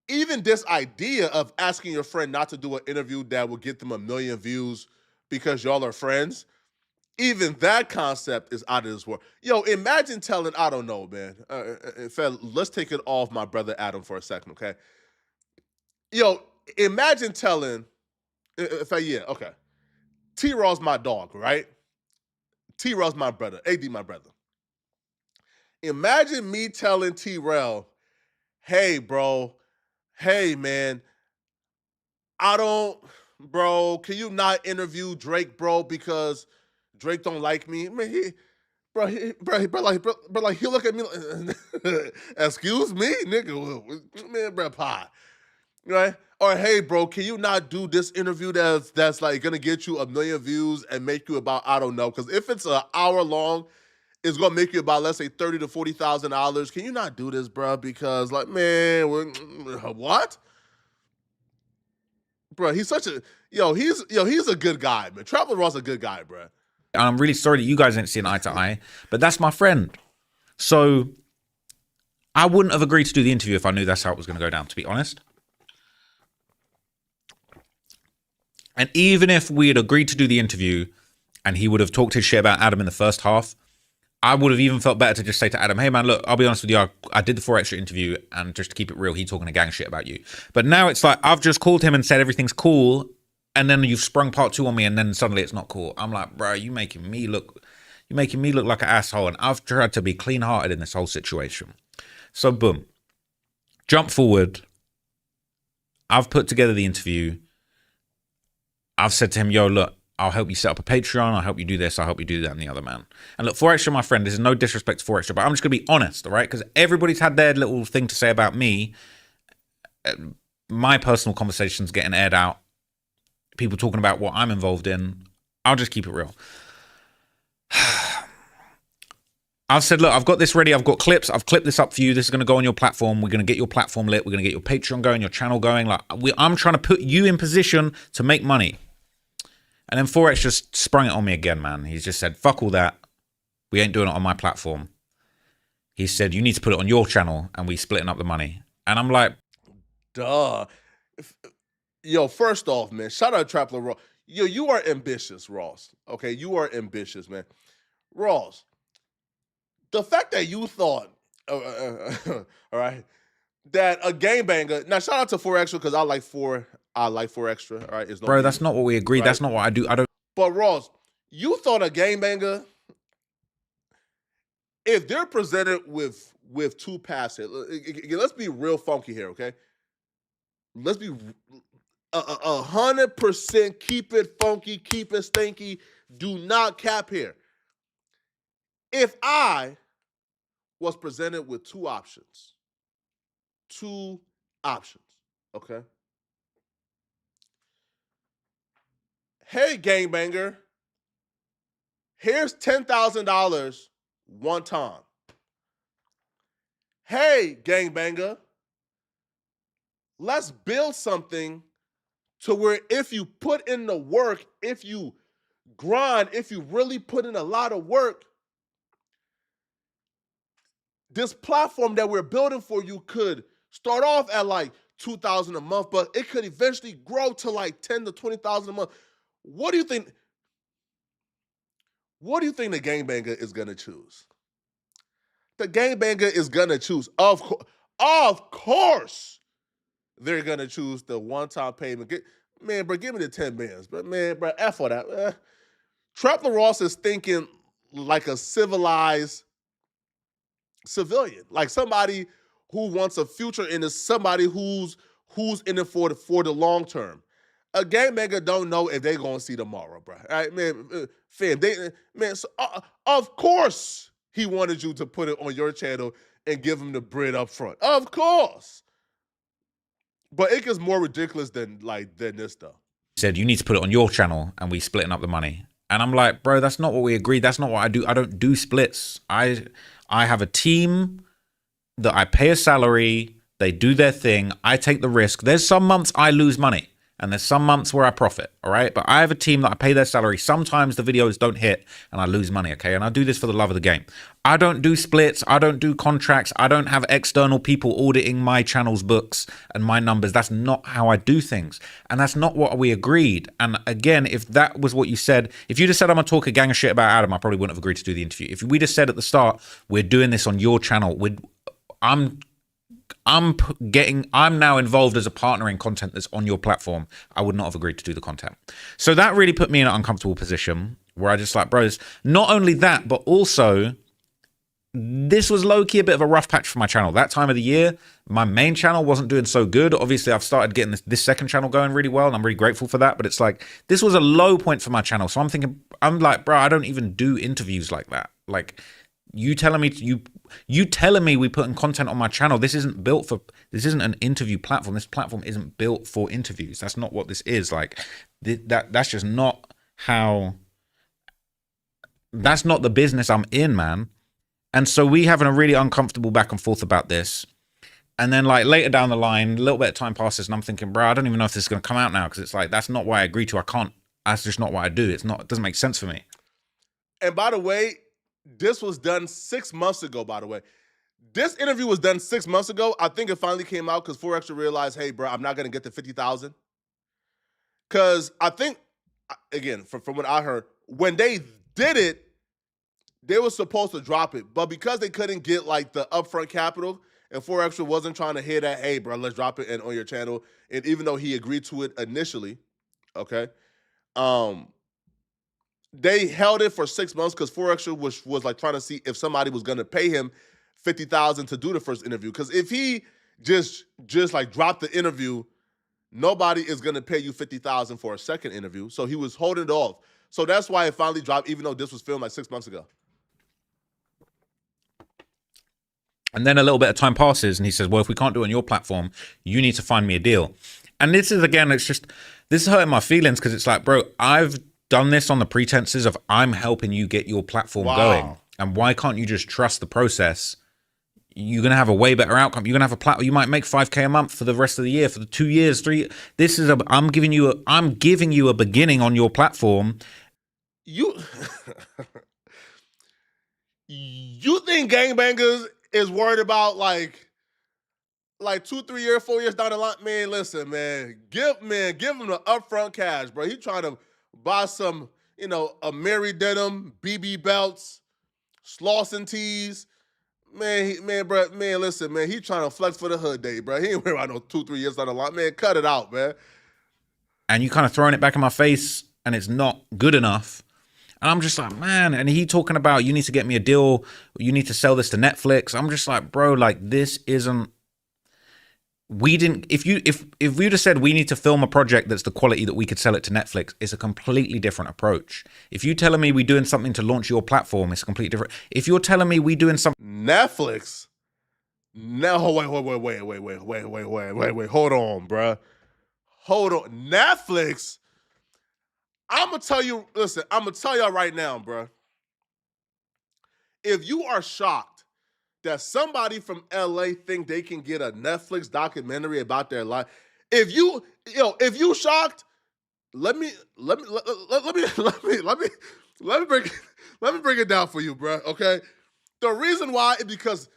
Speaker 1: even this idea of asking your friend not to do an interview that will get them 1 million views because y'all are friends, even that concept is out of this world. Imagine telling, I don't know, man. In fact, let's take it off my brother Adam for a second, okay? Imagine telling, in fact, yeah, okay. T-Raw's my dog, right? T-Raw's my brother, AD my brother. Imagine me telling T-Raw, hey, bro, hey, man, bro, can you not interview Drake, bro, because Drake don't like me? Man, he look at me like, excuse me, nigga, man, bro, pie, right? Or, hey, bro, can you not do this interview that's like gonna get you 1 million views and make you about, I don't know, because if it's an hour long, it's gonna make you about, let's say, $30,000 to $40,000. Can you not do this, bro? Because, like, man, what? Bro, he's such a he's a good guy, man. Trapler Ross a good guy, bro.
Speaker 4: And I'm really sorry that you guys didn't see an eye to eye, but that's my friend. So I wouldn't have agreed to do the interview if I knew that's how it was going to go down, to be honest. And even if we had agreed to do the interview and he would have talked his shit about Adam in the first half, I would have even felt better to just say to Adam, hey, man, look, I'll be honest with you. I did the 4Extra interview, and just to keep it real, he's talking a gang shit about you. But now it's like I've just called him and said everything's cool, and then you've sprung part 2 on me, and then suddenly it's not cool. I'm like, bro, you're making me look like an asshole, and I've tried to be clean-hearted in this whole situation. So, boom. Jump forward. I've put together the interview. I've said to him, yo, look, I'll help you set up a Patreon. I'll help you do this. I'll help you do that and the other, man. And look, 4Extra, my friend, this is no disrespect to 4Extra, but I'm just going to be honest, all right? Because everybody's had their little thing to say about me. My personal conversations getting aired out. People talking about what I'm involved in. I'll just keep it real. I've said, look, I've got this ready. I've got clips. I've clipped this up for you. This is going to go on your platform. We're going to get your platform lit. We're going to get your Patreon going, your channel going. Like, I'm trying to put you in position to make money. And then 4X just sprung it on me again, man. He's just said, fuck all that. We ain't doing it on my platform. He said, you need to put it on your channel, and we splitting up the money. And I'm like,
Speaker 1: duh. First off, man, shout out Trapler Ross. You are ambitious, Ross. Okay, you are ambitious, man. Ross, the fact that you thought, all right, that a gangbanger. Now, shout out to 4Extra because I like 4Extra. All right,
Speaker 4: bro, that's not what we agreed. Right? That's not what I do. I don't.
Speaker 1: But Ross, you thought a gangbanger, if they're presented with 2 passes, let's be real funky here, okay? Let's be 100% keep it funky, keep it stanky. Do not cap here. If I was presented with 2 options, okay? Hey, gangbanger, here's $10,000 one time. Hey, gangbanger, let's build something to where if you put in the work, if you grind, if you really put in a lot of work, this platform that we're building for you could start off at like $2,000 a month, but it could eventually grow to like $10,000 to $20,000 a month. What do you think? What do you think the gangbanger is gonna choose? The gangbanger is gonna choose. Of course, they're gonna choose the one-time payment. Man, bro, give me the 10 bands. But man, bro, F for that. Trapler Ross is thinking like a civilized civilian, like somebody who wants a future and is somebody who's in it for the long term. A gangbanger don't know if they're gonna see tomorrow, bro. All right, man, fam, so, of course he wanted you to put it on your channel and give him the bread up front. Of course. But it gets more ridiculous than this though.
Speaker 4: He said, you need to put it on your channel and we splitting up the money. And I'm like, bro, that's not what we agreed. That's not what I do. I don't do splits. I have a team that I pay a salary. They do their thing. I take the risk. There's some months I lose money and there's some months where I profit. All right. But I have a team that I pay their salary. Sometimes the videos don't hit and I lose money. Okay. And I do this for the love of the game. I don't do splits. I don't do contracts. I don't have external people auditing my channel's books and my numbers. That's not how I do things. And that's not what we agreed. And again, if that was what you said, if you just said, I'm going to talk a gang of shit about Adam, I probably wouldn't have agreed to do the interview. If we just said at the start, we're doing this on your channel, I'm now involved as a partner in content that's on your platform, I would not have agreed to do the content. So that really put me in an uncomfortable position where I just like, bros, not only that, but also this was low-key a bit of a rough patch for my channel. That time of the year, my main channel wasn't doing so good. Obviously, I've started getting this second channel going really well, and I'm really grateful for that. But it's like, this was a low point for my channel. So I'm like, bro, I don't even do interviews like that. Like, you telling me we putting content on my channel, this isn't an interview platform. This platform isn't built for interviews. That's not what this is. Like, that's just not how, that's not the business I'm in, man. And so we having a really uncomfortable back and forth about this. And then like later down the line, a little bit of time passes and I'm thinking, bro, I don't even know if this is going to come out now. Cause it's like, that's not what I agreed to. That's just not what I do. It doesn't make sense for me.
Speaker 1: And by the way, this was done 6 months ago, by the way. This interview was done 6 months ago. I think it finally came out because 4Extra realized, hey, bro, I'm not going to get to 50,000. Because I think, again, from what I heard, when they did it, they were supposed to drop it. But because they couldn't get like the upfront capital and 4Extra wasn't trying to hear that, hey, bro, let's drop it on your channel. And even though he agreed to it initially, okay, they held it for 6 months because 4Extra was like trying to see if somebody was going to pay him 50,000 to do the first interview. Because if he just like dropped the interview, nobody is going to pay you 50,000 for a second interview. So he was holding it off. So that's why it finally dropped, even though this was filmed like 6 months ago.
Speaker 4: And then a little bit of time passes and he says, well, if we can't do it on your platform, you need to find me a deal. And this is, again, this is hurting my feelings because it's like, bro, I've done this on the pretenses of I'm helping you get your platform going. And why can't you just trust the process? You're going to have a way better outcome. You're going to have a platform. You might make 5K a month for the rest of the year, for the 2 years, 3 years. This is I'm giving you a beginning on your platform.
Speaker 1: You think gangbangers is worried about like 2, 3 years, 4 years down the line? Man, listen, man, give him the upfront cash, bro. He trying to buy some, a Mary denim, BB belts, Slauson tees. Man, listen, man, he trying to flex for the hood day, bro. He ain't worried about no 2, 3 years down the line. Man, cut it out, man.
Speaker 4: And you kind of throwing it back in my face and it's not good enough. And I'm just like, man, and he talking about you need to get me a deal, you need to sell this to Netflix. I'm just like, bro, like this isn't, if you'd have said we need to film a project that's the quality that we could sell it to Netflix, it's a completely different approach. If you're telling me we're doing something to launch your platform, it's completely different. If you're telling me we're doing something.
Speaker 1: Netflix? No, wait, hold on, bro. Hold on. Netflix? I'm going to tell you, listen, I'm going to tell y'all right now, bro. If you are shocked that somebody from LA think they can get a Netflix documentary about their life, if you shocked, let me bring it down for you, bro, okay? The reason why is because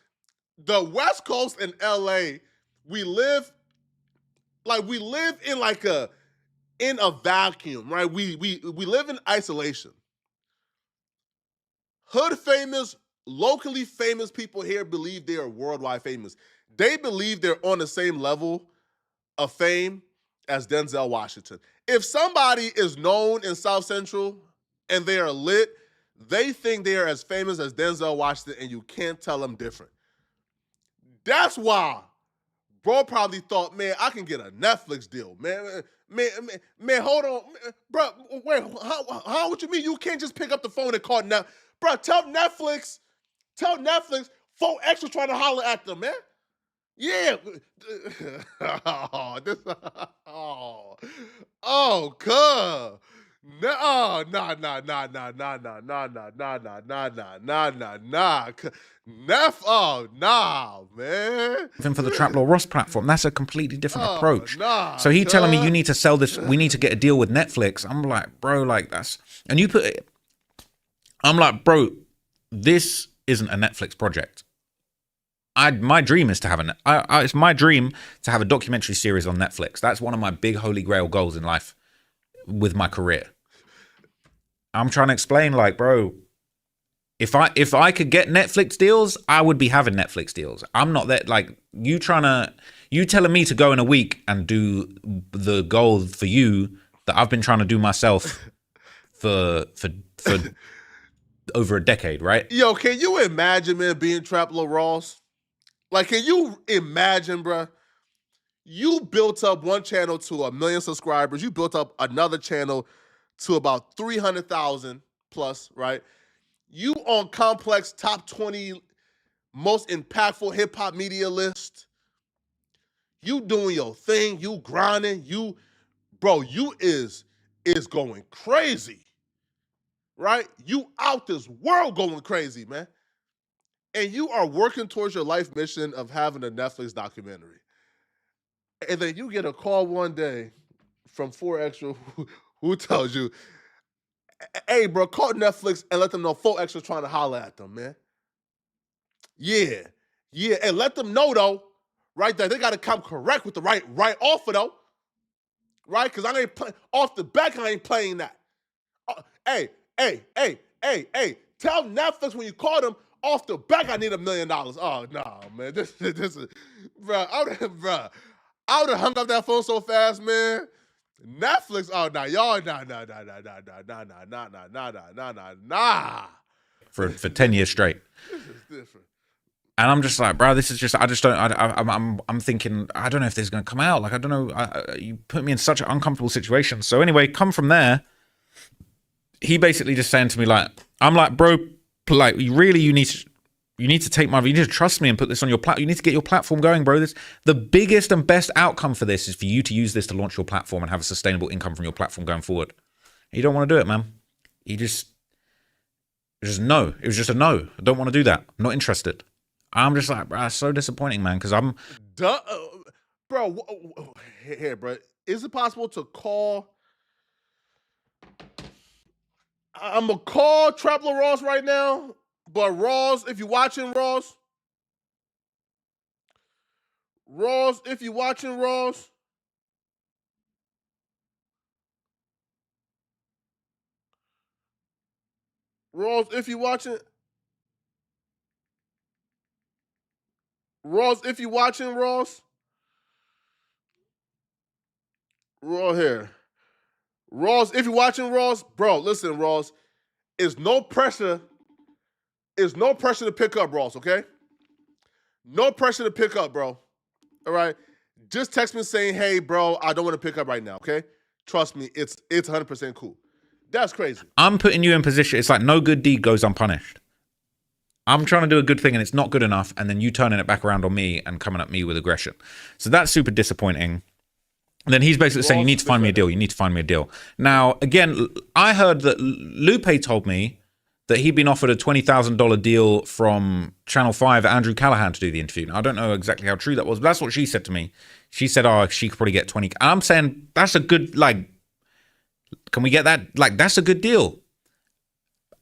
Speaker 1: the West Coast and LA, we live in like a in a vacuum, right? We live in isolation. Hood famous, locally famous people here believe they are worldwide famous. They believe they're on the same level of fame as Denzel Washington. If somebody is known in South Central and they are lit, they think they are as famous as Denzel Washington, and you can't tell them different. That's why bro probably thought, man, I can get a Netflix deal, man. Man, hold on. Bro, wait, how what you mean you can't just pick up the phone and call Netflix? Bro, tell Netflix, 4 extra trying to holler at them, man. Yeah. Cuz. Nah. Neff, oh, nah, man.
Speaker 4: Even for the Trap Law Ross platform, that's a completely different approach.
Speaker 1: Nah,
Speaker 4: so he telling me you need to sell this, we need to get a deal with Netflix. I'm like, bro, like that's, and you put it, I'm like, bro, this isn't a Netflix project. My dream is to have it's my dream to have a documentary series on Netflix. That's one of my big holy grail goals in life with my career. I'm trying to explain, like, bro, if I could get Netflix deals, I would be having Netflix deals. I'm not that, like, you telling me to go in a week and do the goal for you that I've been trying to do myself for over a decade, right?
Speaker 1: Yo, can you imagine, man, being Trap Lil Ross? Like, can you imagine, bruh? You built up one channel to 1 million subscribers. You built up another channel to about 300,000 plus, right? You on Complex top 20 most impactful hip hop media list. You doing your thing. You grinding. You is going crazy, right? You out this world going crazy, man. And you are working towards your life mission of having a Netflix documentary. And then you get a call one day from 4 Extra who tells you, hey, bro, call Netflix and let them know 4 Extra trying to holler at them, man. Yeah. And let them know, though, right, that they got to come correct with the right offer, though. Right? Because I ain't playing, off the back, I ain't playing that. Hey. Tell Netflix when you call them, off the back, I need $1 million. Oh, no, man. This is, bro, I would have hung up that phone so fast, man. Netflix, oh, nah, y'all, nah.
Speaker 4: For 10 years straight.
Speaker 1: This is different.
Speaker 4: And I'm just like, bro, this is just, I just don't, I'm thinking, I don't know if this is going to come out. Like, I don't know. You put me in such an uncomfortable situation. So anyway, come from there. He basically just saying to me, like, I'm like, bro, like, you need to take you need to trust me and put this on your platform. You need to get your platform going, bro. The biggest and best outcome for this is for you to use this to launch your platform and have a sustainable income from your platform going forward. You don't want to do it, man. It was just no. It was just a no. I don't want to do that. I'm not interested. I'm just like, bro, it's so disappointing, man, because I'm...
Speaker 1: Bro, here, bro. Is it possible to call... I'm going to call Trap Lil Ross right now, but Ross, if you're watching, Ross, if you're watching, Ross, if you're watching, Ross, if you're watching, Ross here. Ross, if you're watching, Ross, bro, listen, Ross, it's no pressure to pick up, Ross, okay? No pressure to pick up, bro. All right? Just text me saying, hey, bro, I don't want to pick up right now, okay? Trust me, it's 100% cool. That's crazy.
Speaker 4: I'm putting you in position. It's like no good deed goes unpunished. I'm trying to do a good thing and it's not good enough, and then you turning it back around on me and coming at me with aggression. So that's super disappointing. And then he's basically saying, you need to find me a deal. You need to find me a deal. Now, again, I heard that Lupe told me that he'd been offered a $20,000 deal from Channel 5, Andrew Callahan, to do the interview. Now, I don't know exactly how true that was, but that's what she said to me. She said, oh, she could probably get 20. I'm saying that's a good, like, can we get that? Like, that's a good deal.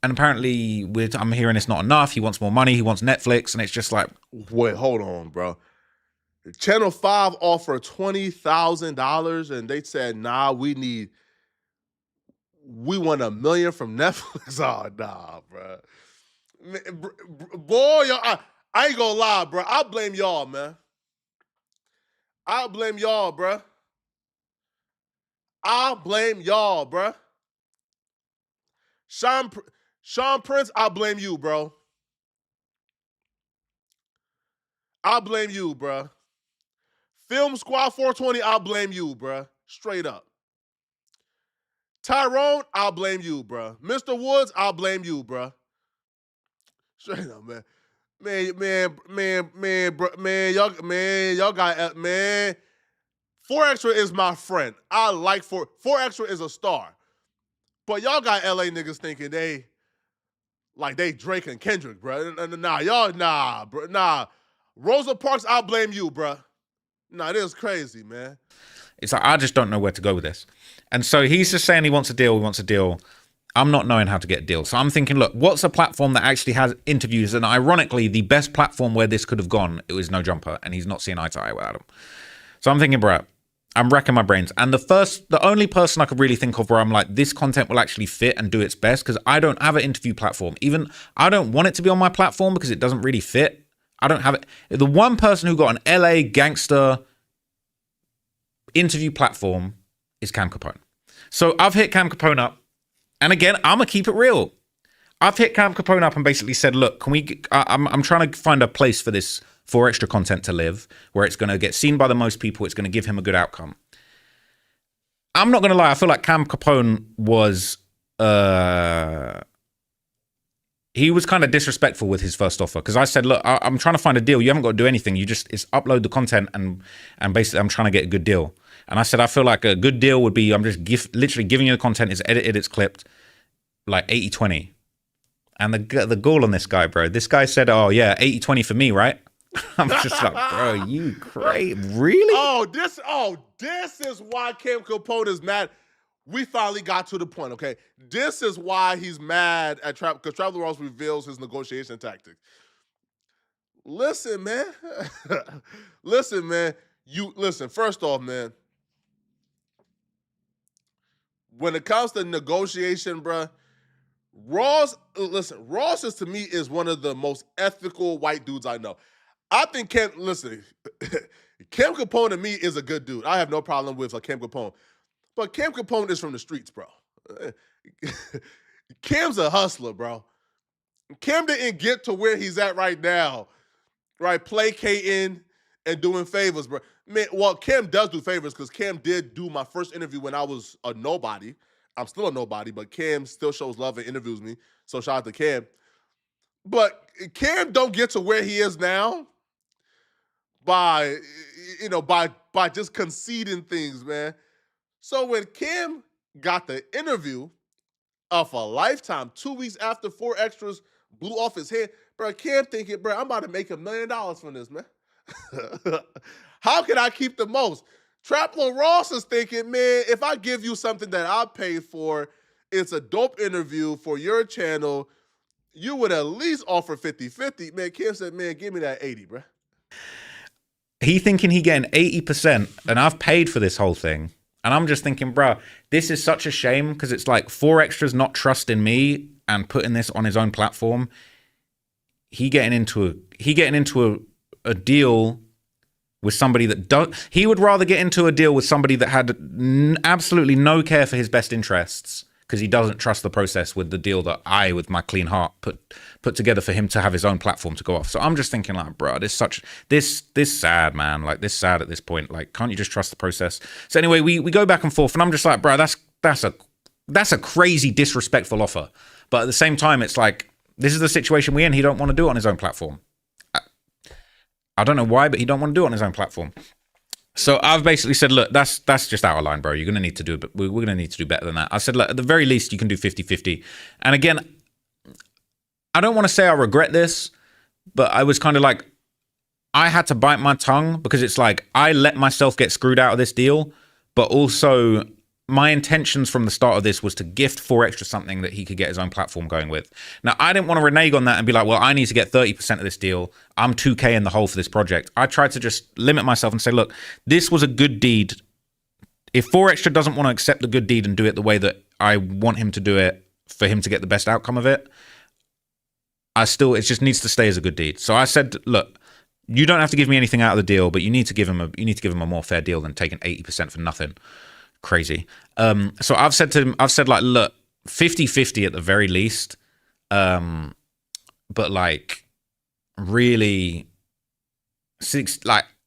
Speaker 4: And apparently, I'm hearing it's not enough. He wants more money. He wants Netflix. And it's just like...
Speaker 1: Wait, hold on, bro. Channel 5 offered $20,000 and they said, nah, we want $1 million from Netflix. Oh, nah, bro. Boy, I ain't gonna lie, bro. I blame y'all, man. I blame y'all, bro. I blame y'all, bro. Sean Prince, I blame you, bro. I blame you, bro. Film Squad 420, I blame you, bro. Straight up. Tyrone, I'll blame you, bro. Mr. Woods, I'll blame you, bro. Straight up, man. Y'all got, man. 4 Extra is my friend. I like 4 Extra is a star. But y'all got LA niggas thinking they Drake and Kendrick, bro. Nah, bro. Nah. Rosa Parks, I'll blame you, bro. Nah, this is crazy, man.
Speaker 4: It's like, I just don't know where to go with this. And so he's just saying he wants a deal. I'm not knowing how to get a deal. So I'm thinking, look, what's a platform that actually has interviews? And ironically, the best platform where this could have gone, it was No Jumper, and he's not seeing eye to eye with Adam. So I'm thinking, bro, I'm racking my brains. And the only person I could really think of where I'm like, this content will actually fit and do its best, because I don't have an interview platform. Even I don't want it to be on my platform because it doesn't really fit. I don't have it. The one person who got an LA gangster interview platform is Cam Capone. So I've hit Cam Capone up. And again, I'm going to keep it real. I've hit Cam Capone up and basically said, look, I'm trying to find a place for this 4 Extra content to live, where it's going to get seen by the most people. It's going to give him a good outcome. I'm not going to lie. I feel like Cam Capone was, he was kind of disrespectful with his first offer. Because I said, look, I'm trying to find a deal. You haven't got to do anything. It's upload the content and basically I'm trying to get a good deal. And I said, I feel like a good deal would be, I'm just literally giving you the content, it's edited, it's clipped, like 80-20. And the gall on this guy, bro. This guy said, oh yeah, 80-20 for me, right? I'm just like, bro, you crazy. Really?
Speaker 1: This is why Cam Capone is mad. We finally got to the point, okay? This is why he's mad at Travel, because Travel Ross reveals his negotiation tactics. Listen, man. First off, man. When it comes to negotiation, bruh, Ross is, to me, is one of the most ethical white dudes I know. I think Cam Capone to me is a good dude. I have no problem with Cam Capone. But Cam Capone is from the streets, bro. Cam's a hustler, bro. Cam didn't get to where he's at right now, right? Placating and doing favors, bro. Man, well, Cam does do favors because Cam did do my first interview when I was a nobody. I'm still a nobody, but Cam still shows love and interviews me. So shout out to Cam. But Cam don't get to where he is now by just conceding things, man. So when Cam got the interview of a lifetime, 2 weeks after 4 Extras blew off his head, bro, Cam thinking, bro, I'm about to make $1 million from this, man. How can I keep the most? Traplo Ross is thinking, man, if I give you something that I paid for, it's a dope interview for your channel, you would at least offer 50-50. Man, Cam said, man, give me that 80, bro.
Speaker 4: He thinking he getting 80%, and I've paid for this whole thing. And I'm just thinking, bro, this is such a shame, because it's like 4 Extras not trusting me and putting this on his own platform. He getting into a deal with somebody that he would rather get into a deal with somebody that had absolutely no care for his best interests, because he doesn't trust the process with the deal that I, with my clean heart, put together for him to have his own platform to go off. So I'm just thinking, like, bro, this sad, man. Like, this sad at this point. Like, can't you just trust the process? So anyway, we go back and forth, and I'm just like, bro, that's a crazy disrespectful offer. But at the same time, it's like, this is the situation we're in. He don't want to do it on his own platform. I don't know why, but he don't want to do it on his own platform. So I've basically said, look, that's just out of line, bro. You're going to need to do it. We're going to need to do better than that. I said, look, at the very least, you can do 50-50. And again, I don't want to say I regret this, but I was kind of like, I had to bite my tongue, because it's like, I let myself get screwed out of this deal, but also my intentions from the start of this was to gift 4Extra something that he could get his own platform going with. Now, I didn't want to renege on that and be like, well, I need to get 30% of this deal. I'm 2K in the hole for this project. I tried to just limit myself and say, look, this was a good deed. If 4Extra doesn't want to accept the good deed and do it the way that I want him to do it for him to get the best outcome of it, it just needs to stay as a good deed. So I said, look, you don't have to give me anything out of the deal, but you need to give him a more fair deal than taking 80% for nothing. Crazy. So I've said to him, like, look, 50-50 at the very least. But like, really,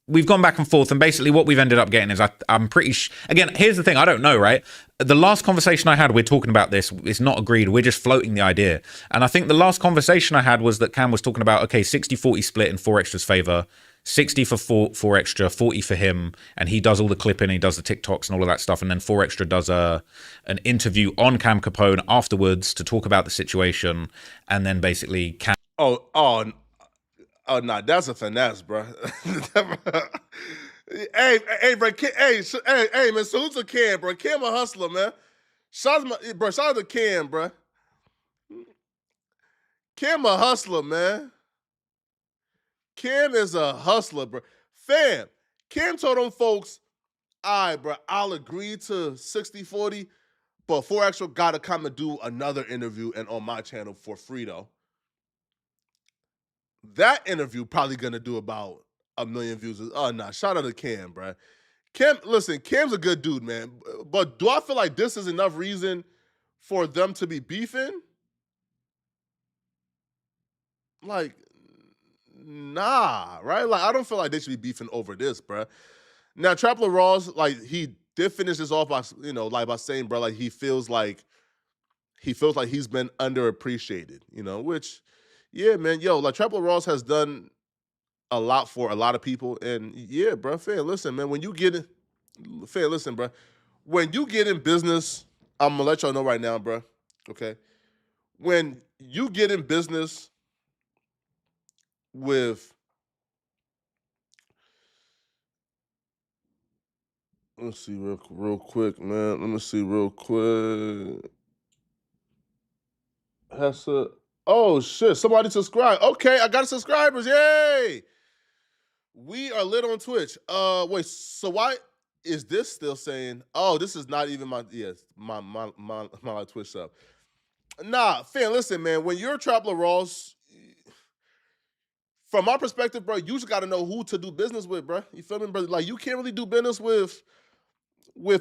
Speaker 4: we've gone back and forth, and basically what we've ended up getting is I'm pretty again, here's the thing, I don't know, right? The last conversation I had, we're talking about this, it's not agreed, we're just floating the idea. And I think the last conversation I had was that Cam was talking about, okay, 60-40 split in 4Extra's favor, 60 for 4Extra, 40 for him, and he does all the clipping, he does the TikToks and all of that stuff, and then 4Extra does an interview on Cam Capone afterwards to talk about the situation, and then basically Cam...
Speaker 1: Oh, nah, that's a finesse, bro. hey, bro, hey, man, salute to Cam, bro. Cam a hustler, man. Shout out to Cam, bro. Cam a hustler, man. Cam is a hustler, bro. Fam, Cam told them folks, all right, bro, I'll agree to 60-40, but 4Extra gotta come and do another interview and on my channel for free, though. That interview probably gonna do about 1 million views. Oh, nah, shout out to Cam, bro. Cam, listen, Cam's a good dude, man. But do I feel like this is enough reason for them to be beefing? Like, nah, right? Like, I don't feel like they should be beefing over this, bro. Now, Trapler Ross, like, he did finish this off by, by saying, bro, like, he feels like he's been underappreciated, which, yeah, man, like, Trapler Ross has done a lot for a lot of people, and yeah, bro, fair, listen, man, when you get in business, I'm gonna let y'all know right now, bro, okay? When you get in business with, let's see real quick, man. Let me see real quick. Oh shit! Somebody subscribe. Okay, I got subscribers. Yay! We are lit on Twitch. Wait. So why is this still saying? Oh, this is not even my Twitch sub. Nah, fam. Listen, man. When you're Trapler Ross, from my perspective, bro, you just got to know who to do business with, bro. You feel me, bro? Like, you can't really do business with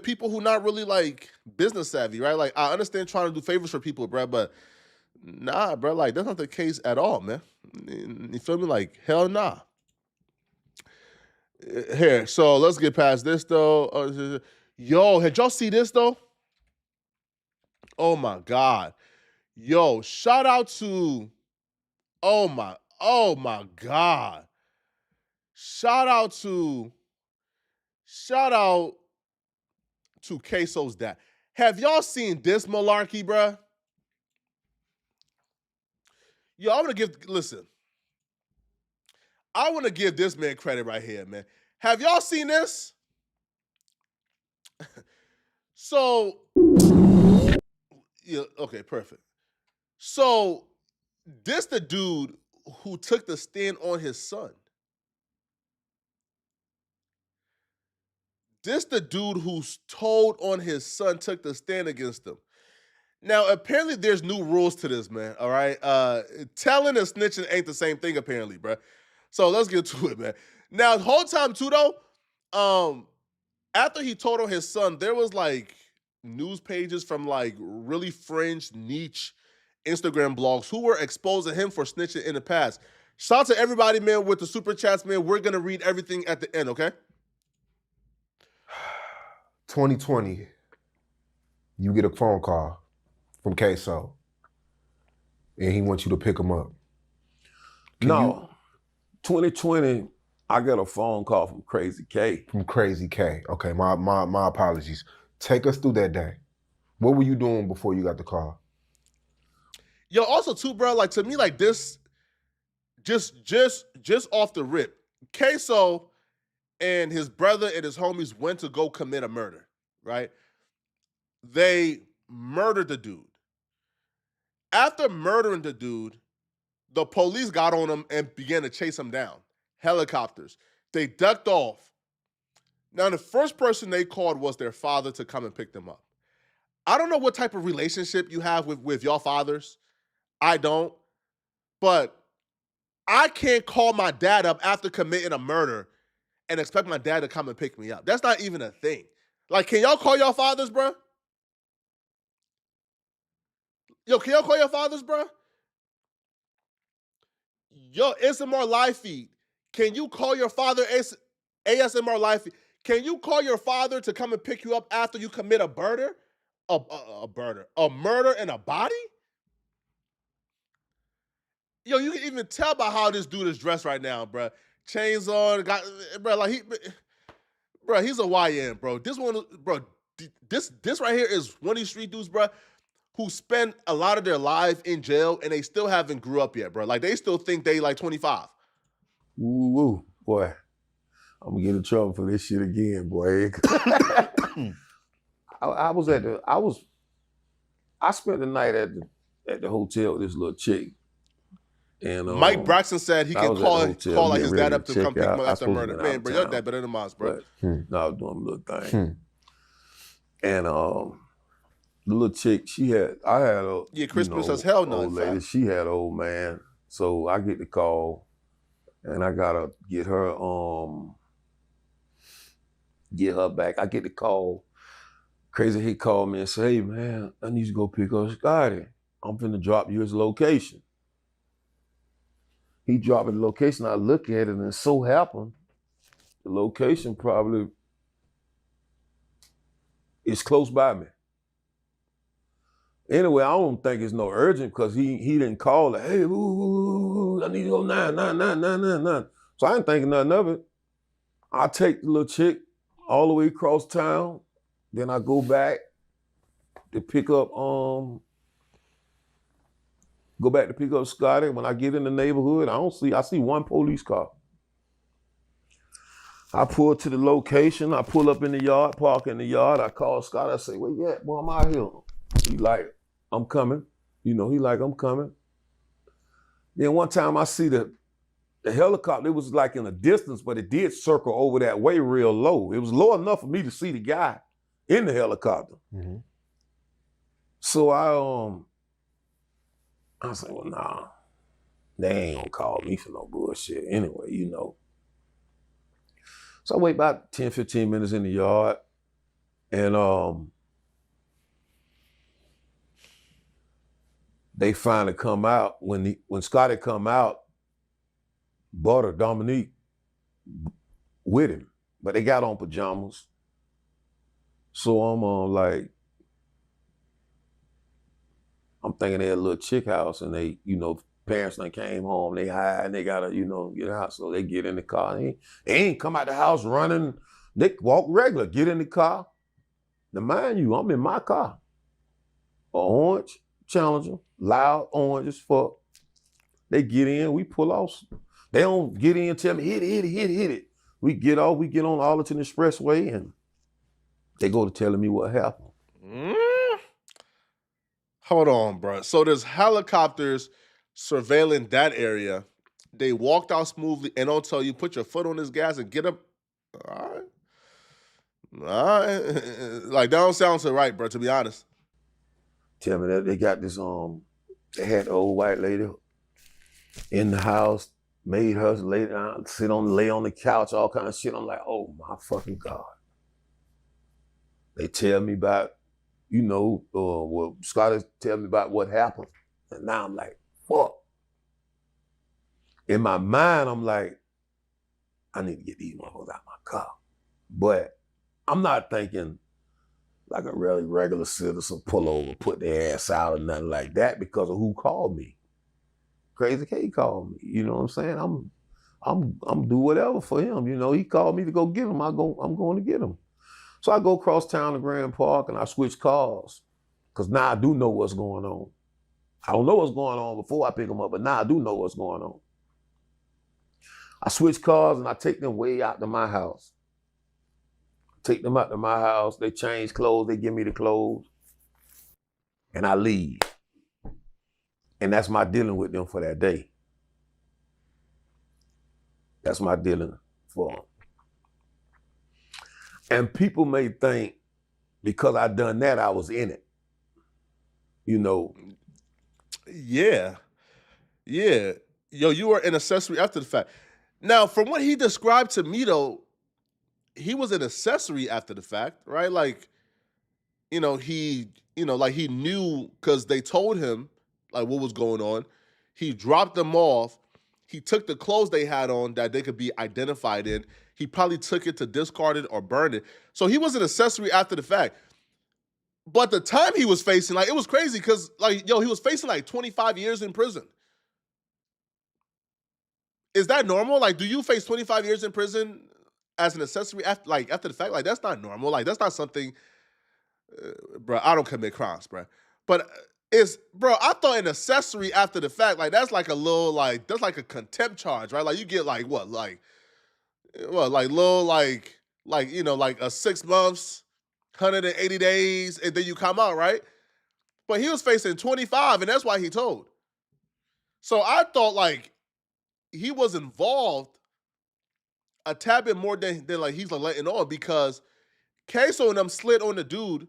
Speaker 1: people who not really, like, business savvy, right? Like, I understand trying to do favors for people, bro, but nah, bro, like, that's not the case at all, man. You feel me? Like, hell nah. Here, so let's get past this, though. Yo, had y'all see this, though? Oh, my God. Yo, shout out to... Oh, my God. Shout out to Queso's dad. Have y'all seen this malarkey, bruh? Yo, I want to give this man credit right here, man. Have y'all seen this? So, yeah, okay, perfect. So, this the dude who took the stand on his son. This the dude who's told on his son, took the stand against him. Now, apparently there's new rules to this, man, all right? Telling and snitching ain't the same thing, apparently, bro. So let's get to it, man. Now, the whole time, too, though, after he told on his son, there was, like, news pages from, like, really fringe, niche Instagram blogs who were exposing him for snitching in the past. Shout out to everybody, man, with the super chats, man. We're going to read everything at the end, okay?
Speaker 6: 2020, you get a phone call from Queso, and he wants you to pick him up.
Speaker 7: 2020, I got a phone call from Crazy K.
Speaker 6: From Crazy K. Okay, my apologies. Take us through that day. What were you doing before you got the call?
Speaker 1: Yo, also too, bro, like, to me, like, this, just off the rip, Queso and his brother and his homies went to go commit a murder, right? they murdered the dude. After murdering the dude, the police got on him and began to chase him down. Helicopters. They ducked off. Now, the first person they called was their father to come and pick them up. I don't know what type of relationship you have with your fathers. I don't. But I can't call my dad up after committing a murder and expect my dad to come and pick me up. That's not even a thing. Like, can y'all call your fathers, bro? Yo, can y'all call your fathers, bro? Yo, ASMR live feed. Can you call your father ASMR live feed? Can you call your father to come and pick you up after you commit a murder? A murder and a body? Yo, you can even tell by how this dude is dressed right now, bro. Chains on, he's a YN, bro. This right here is one of these street dudes, bro, who spend a lot of their life in jail and they still haven't grew up yet, bro. Like, they still think they like 25.
Speaker 7: Woo, boy. I'm gonna get in trouble for this shit again, boy. I spent the night at the hotel with this little chick. And
Speaker 1: Mike Braxton said he can call like his dad up to come pick him up after murder. Man, bro, your dad better than mine, bro.
Speaker 7: No, I was doing a little thing. And the little chick, I had a
Speaker 1: Crispus as hell no.
Speaker 7: Old lady. She had an old man. So I get the call and I gotta get her back. I get the call. Crazy, he called me and said, "Hey man, I need you to go pick up Scotty. I'm finna drop you his location." He dropped the location. I look at it, and it so happened the location probably is close by me. Anyway, I don't think it's no urgent because he didn't call it. Hey, I need to go 99999. So I ain't thinking nothing of it. I take the little chick all the way across town. Then I go back to pick up Scotty. When I get in the neighborhood, I see one police car. I pull to the location. I pull up in the yard, park in the yard. I call Scotty. I say, "Where you at? Boy, I'm out here." He like, "I'm coming." He like, "I'm coming." Then one time I see the helicopter. It was like in a distance, but it did circle over that way real low. It was low enough for me to see the guy in the helicopter. Mm-hmm. So I said, "Well, nah, they ain't gonna call me for no bullshit anyway, So I wait about 10, 15 minutes in the yard, and they finally come out. When Scotty come out, Butter, Dominique, with him, but they got on pajamas. So I'm thinking they're a little chick house, and they, parents done came home, they hide, and they gotta, get out. So they get in the car. They ain't come out the house running. They walk regular, get in the car. Now mind you, I'm in my car. A orange Challenger, loud orange as fuck. They get in, we pull off. They don't get in and tell me, hit it. We get off, we get on Arlington Expressway, and they go to telling me what happened.
Speaker 1: Hold on, bro. So there's helicopters surveilling that area. They walked out smoothly and don't tell you, put your foot on this gas and get up. All right. Like, that don't sound so right, bro, to be honest.
Speaker 7: Tell me that they got this, they had the old white lady in the house, made her lay down, lay on the couch, all kind of shit. I'm like, oh my fucking God. They tell me about, Scotty tell me about what happened. And now I'm like, fuck. In my mind, I'm like, I need to get these motherfuckers out my car. But I'm not thinking like a really regular citizen pull over, put their ass out or nothing like that because of who called me. Crazy K called me. You know what I'm saying? I'm do whatever for him. He called me to go get him. I'm going to get him. So I go across town to Grand Park and I switch cars because now I do know what's going on. I don't know what's going on before I pick them up, but now I do know what's going on. I switch cars and I take them way out to my house. take them out to my house, they change clothes, they give me the clothes, and I leave. And that's my dealing with them for that day. That's my dealing for them. And people may think because I done that, I was in it. You know.
Speaker 1: Yeah. Yeah. Yo, you were an accessory after the fact. Now, from what he described to me, though, he was an accessory after the fact, right? Like, he knew because they told him, like, what was going on. He dropped them off. He took the clothes they had on that they could be identified in. He probably took it to discard it or burn it. So he was an accessory after the fact. But the time he was facing, like, it was crazy because, like, he was facing like 25 years in prison. Is that normal? Like, do you face 25 years in prison as an accessory after the fact? Like, that's not normal. Like, that's not something, bro. I don't commit crimes, bro. But I thought an accessory after the fact, like, that's like a little, like, that's like a contempt charge, right? Like, you get like what, like little, like a 6 months, 180 days, and then you come out, right? But he was facing 25, and that's why he told. So I thought, like, he was involved a tad bit more than like he's like letting on, because Queso and them slid on the dude.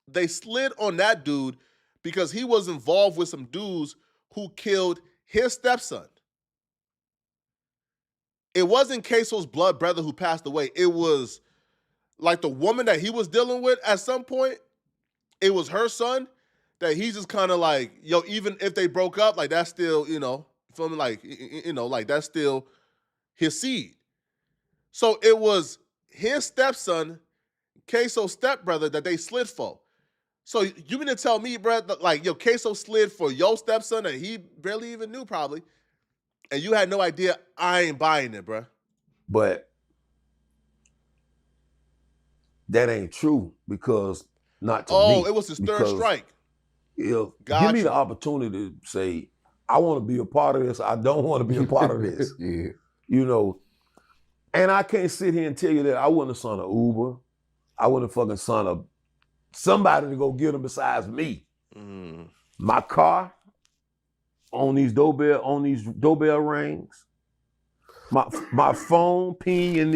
Speaker 1: They slid on that dude because he was involved with some dudes who killed his stepson. It wasn't Queso's blood brother who passed away. It was like the woman that he was dealing with at some point. It was her son that he's just kind of like, yo, even if they broke up, like, that's still, feel me? Like, like, that's still his seed. So it was his stepson, Queso's stepbrother, that they slid for. So you mean to tell me, bro, that, like, yo, Queso slid for your stepson that he barely even knew probably, and you had no idea? I ain't buying it, bro.
Speaker 7: But that ain't true, because not to me.
Speaker 1: Oh, it was his third strike.
Speaker 7: Give me the opportunity to say, I want to be a part of this. I don't want to be a part of this.
Speaker 6: Yeah.
Speaker 7: And I can't sit here and tell you that I wouldn't have son of Uber. I wouldn't have fucking son of somebody to go get them besides me.
Speaker 1: Mm.
Speaker 7: My car on these doorbell rings. My phone ping in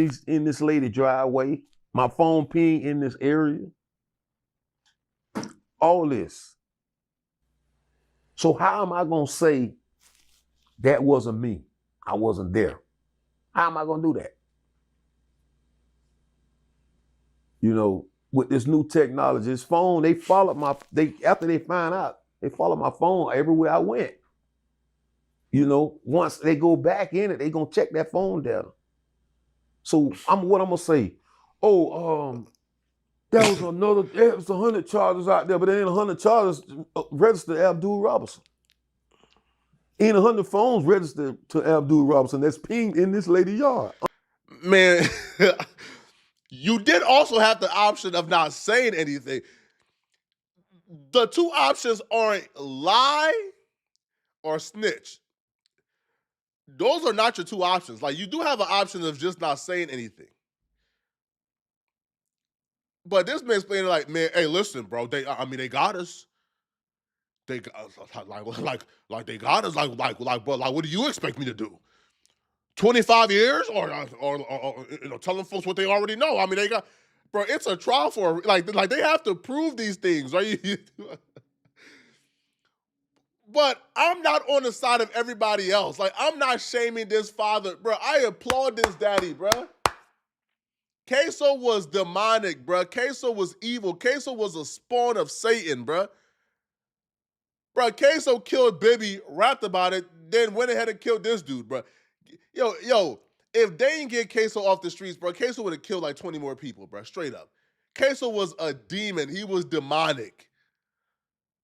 Speaker 7: this lady driveway. My phone ping in this area. All this. So how am I gonna say that wasn't me? I wasn't there. How am I gonna do that? With this new technology, this phone, after they find out, they followed my phone everywhere I went. Once they go back in it, they gonna check that phone data. So I'm gonna say, there was 100 charges out there, but there ain't 100 charges registered to Abdul Robinson. Ain't 100 phones registered to Abdul Robinson that's pinged in this lady's yard.
Speaker 1: Man, you did also have the option of not saying anything. The two options aren't lie or snitch. Those are not your two options. Like, you do have an option of just not saying anything. But this man's playing like, man, hey, listen, bro, they got us. They got like they got us. But what do you expect me to do? 25 years or telling folks what they already know? I mean, they got, bro. It's a trial for like they have to prove these things, right? But I'm not on the side of everybody else. Like, I'm not shaming this father, bro. I applaud this daddy, bro. Queso was demonic, bro. Queso was evil. Queso was a spawn of Satan, bro. Bro, Queso killed Bibby, rapped about it, then went ahead and killed this dude, bro. Yo, if they didn't get Queso off the streets, bro, Queso would have killed like 20 more people, bro, straight up. Queso was a demon. He was demonic.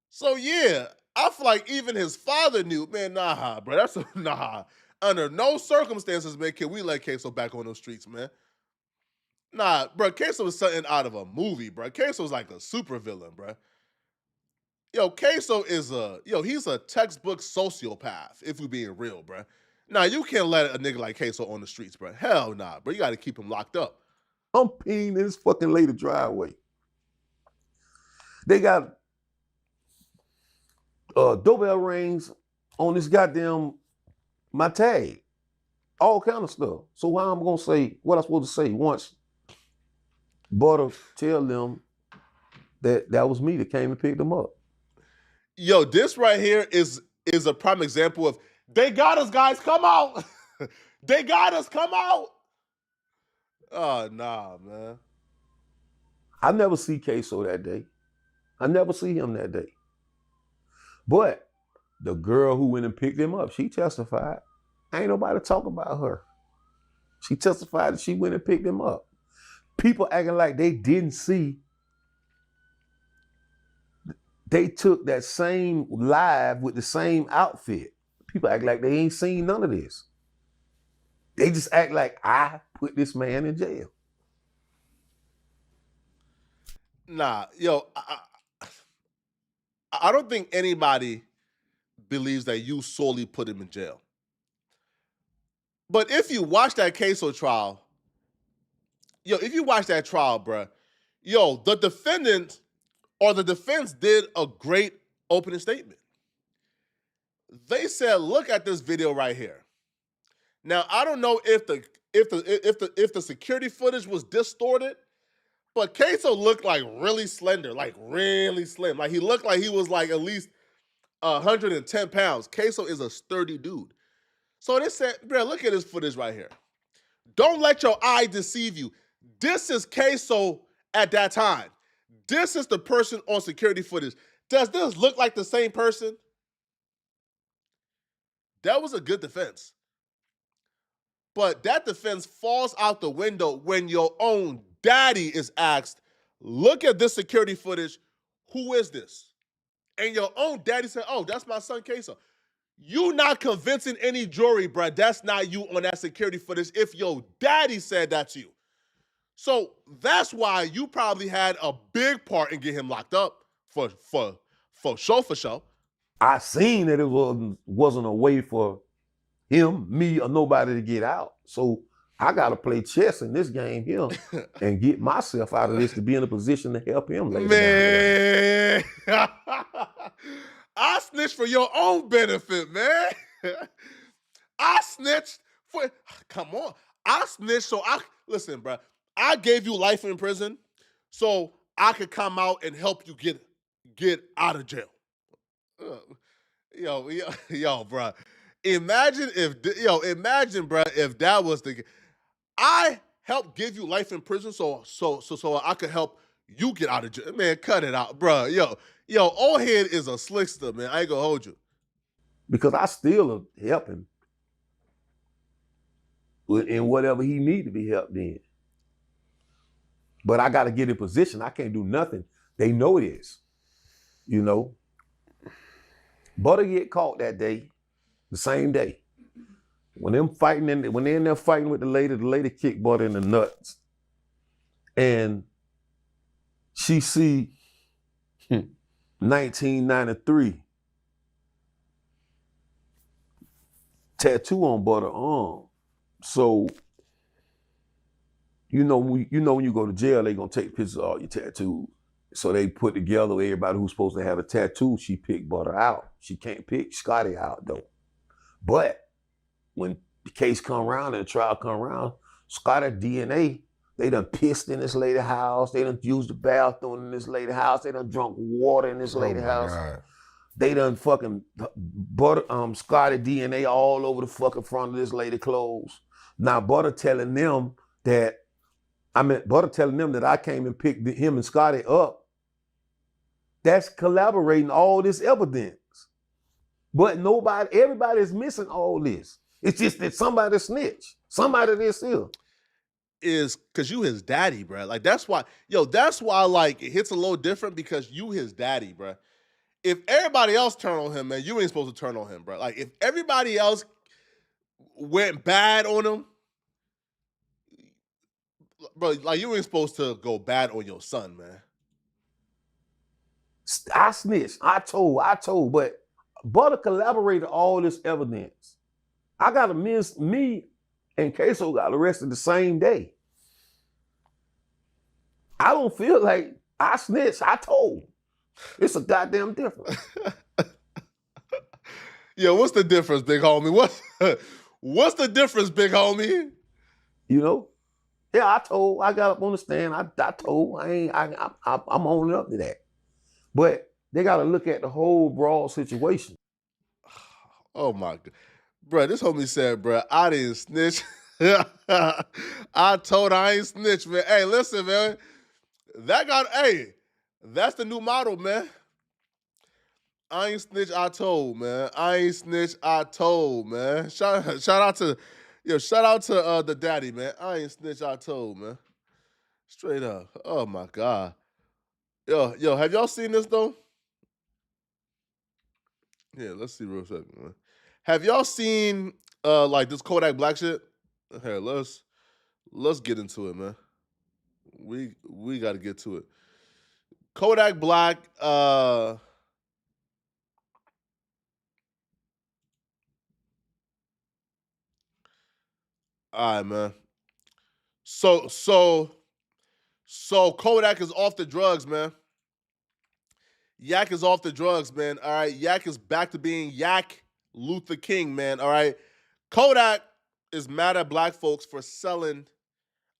Speaker 1: So, yeah, I feel like even his father knew, man, nah, bro, nah. Under no circumstances, man, can we let Queso back on those streets, man. Nah, bro, Queso was something out of a movie, bro. Queso's like a super villain, bro. Yo, Queso is he's a textbook sociopath, if we being real, bro. Nah, you can't let a nigga like Queso on the streets, bro. Hell nah, bro. You got to keep him locked up.
Speaker 7: I'm peeing in this fucking lady driveway. They got doorbell rings on this goddamn my tag. All kind of stuff. So how I'm gonna say what I'm supposed to say once Butter tell them that was me that came and picked them up.
Speaker 1: Yo, this right here is a prime example of they got us, guys. Come out. They got us. Come out. Oh, nah, man.
Speaker 7: I never see Queso that day. I never see him that day. But the girl who went and picked him up, she testified. Ain't nobody talk about her. She testified that she went and picked him up. People acting like they didn't see. They took that same live with the same outfit. People act like they ain't seen none of this. They just act like I put this man in jail.
Speaker 1: Nah, yo, I don't think anybody believes that you solely put him in jail. But if you watch that Queso trial, if you watch that trial, bruh, the defendant or the defense did a great opening statement. They said, "Look at this video right here." Now, I don't know if the security footage was distorted, but Queso looked like really slender, like really slim. Like he looked like he was like at least 110 pounds. Queso is a sturdy dude. So they said, bro, look at this footage right here. Don't let your eye deceive you. This is Queso at that time. This is the person on security footage. Does this look like the same person? That was a good defense. But that defense falls out the window when your own daddy is asked, look at this security footage. Who is this? And your own daddy said, oh, that's my son Queso. You not convincing any jury, bruh. That's not you on that security footage if your daddy said that to you. So that's why you probably had a big part in getting him locked up for sure.
Speaker 7: I seen that it wasn't a way for him, me, or nobody to get out. So I got to play chess in this game here and get myself out of this to be in a position to help him later.
Speaker 1: Man, I snitched for your own benefit, man. I snitched for, come on. I snitched listen, bro. I gave you life in prison so I could come out and help you get out of jail. Yo, bro. Imagine, bro, if that was I helped give you life in prison so I could help you get out of jail. Man, cut it out, bro. Yo, old head is a slickster, man. I ain't gonna hold you.
Speaker 7: Because I still help him in whatever he need to be helped in. But I got to get in position. I can't do nothing. They know this, Butter get caught that day, the same day. When they're in there fighting with the lady kicked Butter in the nuts. And she see 1993 tattoo on Butter arm. So when you go to jail, they gonna take pictures of all your tattoos. So they put together everybody who's supposed to have a tattoo. She picked Butter out. She can't pick Scotty out though. But when the case come around and the trial come around, Scotty DNA, they done pissed in this lady house. They done used the bathroom in this lady house. They done drunk water in this lady house. God. They done fucking Scotty DNA all over the fucking front of this lady clothes. Now Butter telling them that I came and picked him and Scotty up. That's collaborating all this evidence. But everybody's missing all this. It's just that somebody snitched. Somebody this here.
Speaker 1: Is because you his daddy, bro. Like that's why like it hits a little different because you his daddy, bro. If everybody else turn on him, man, you ain't supposed to turn on him, bro. Like if everybody else went bad on him, bro, like you ain't supposed to go bad on your son, man.
Speaker 7: I snitched. I told, but Butter collaborated all this evidence. I got me and Queso got arrested the same day. I don't feel like I snitched. I told. It's a goddamn difference.
Speaker 1: Yo, what's the difference, big homie? What's the difference, big homie?
Speaker 7: You know? Yeah, I told. I got up on the stand. I told. I'm owning up to that. But they got to look at the whole broad situation.
Speaker 1: Oh my God. Bro, this homie said, bro, I didn't snitch. I told I ain't snitch, man. Hey, listen, man. That's the new model, man. I ain't snitch, I told, man. I ain't snitch, I told, man. Shout out to the daddy, man. I ain't snitch, I told, man. Straight up. Oh my God. Yo, have y'all seen this though? Yeah, let's see real quick, man. Have y'all seen like this Kodak Black shit? Here, let's get into it, man. We gotta get to it. Kodak Black, all right, man. So Kodak is off the drugs, man. Yak is off the drugs, man. All right. Yak is back to being Yak Luther King, man. All right. Kodak is mad at black folks for selling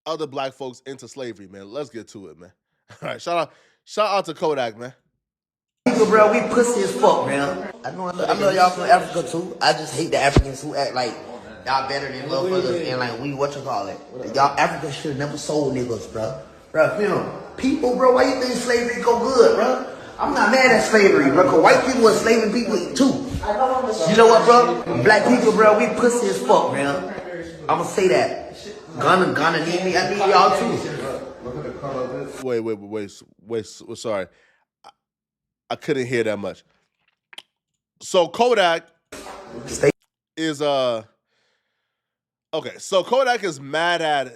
Speaker 1: other black folks into slavery, man. Let's get to it, man. All right. Shout out to Kodak, man.
Speaker 8: Bro, we pussy as fuck, man. I know y'all from Africa too. I just hate the Africans who act like y'all better than motherfuckers and like y'all Africans should have never sold niggas, bro. Bro, you know, people, bro, why you think slavery go good, bro? I'm not mad at slavery, bro, because white people are enslaving people too. You know what, bro? Black people, bro, we pussy as fuck, man. I'ma say that. Ghana need me, I need y'all too.
Speaker 1: Wait, sorry. I couldn't hear that much. So Kodak is okay, so Kodak is mad at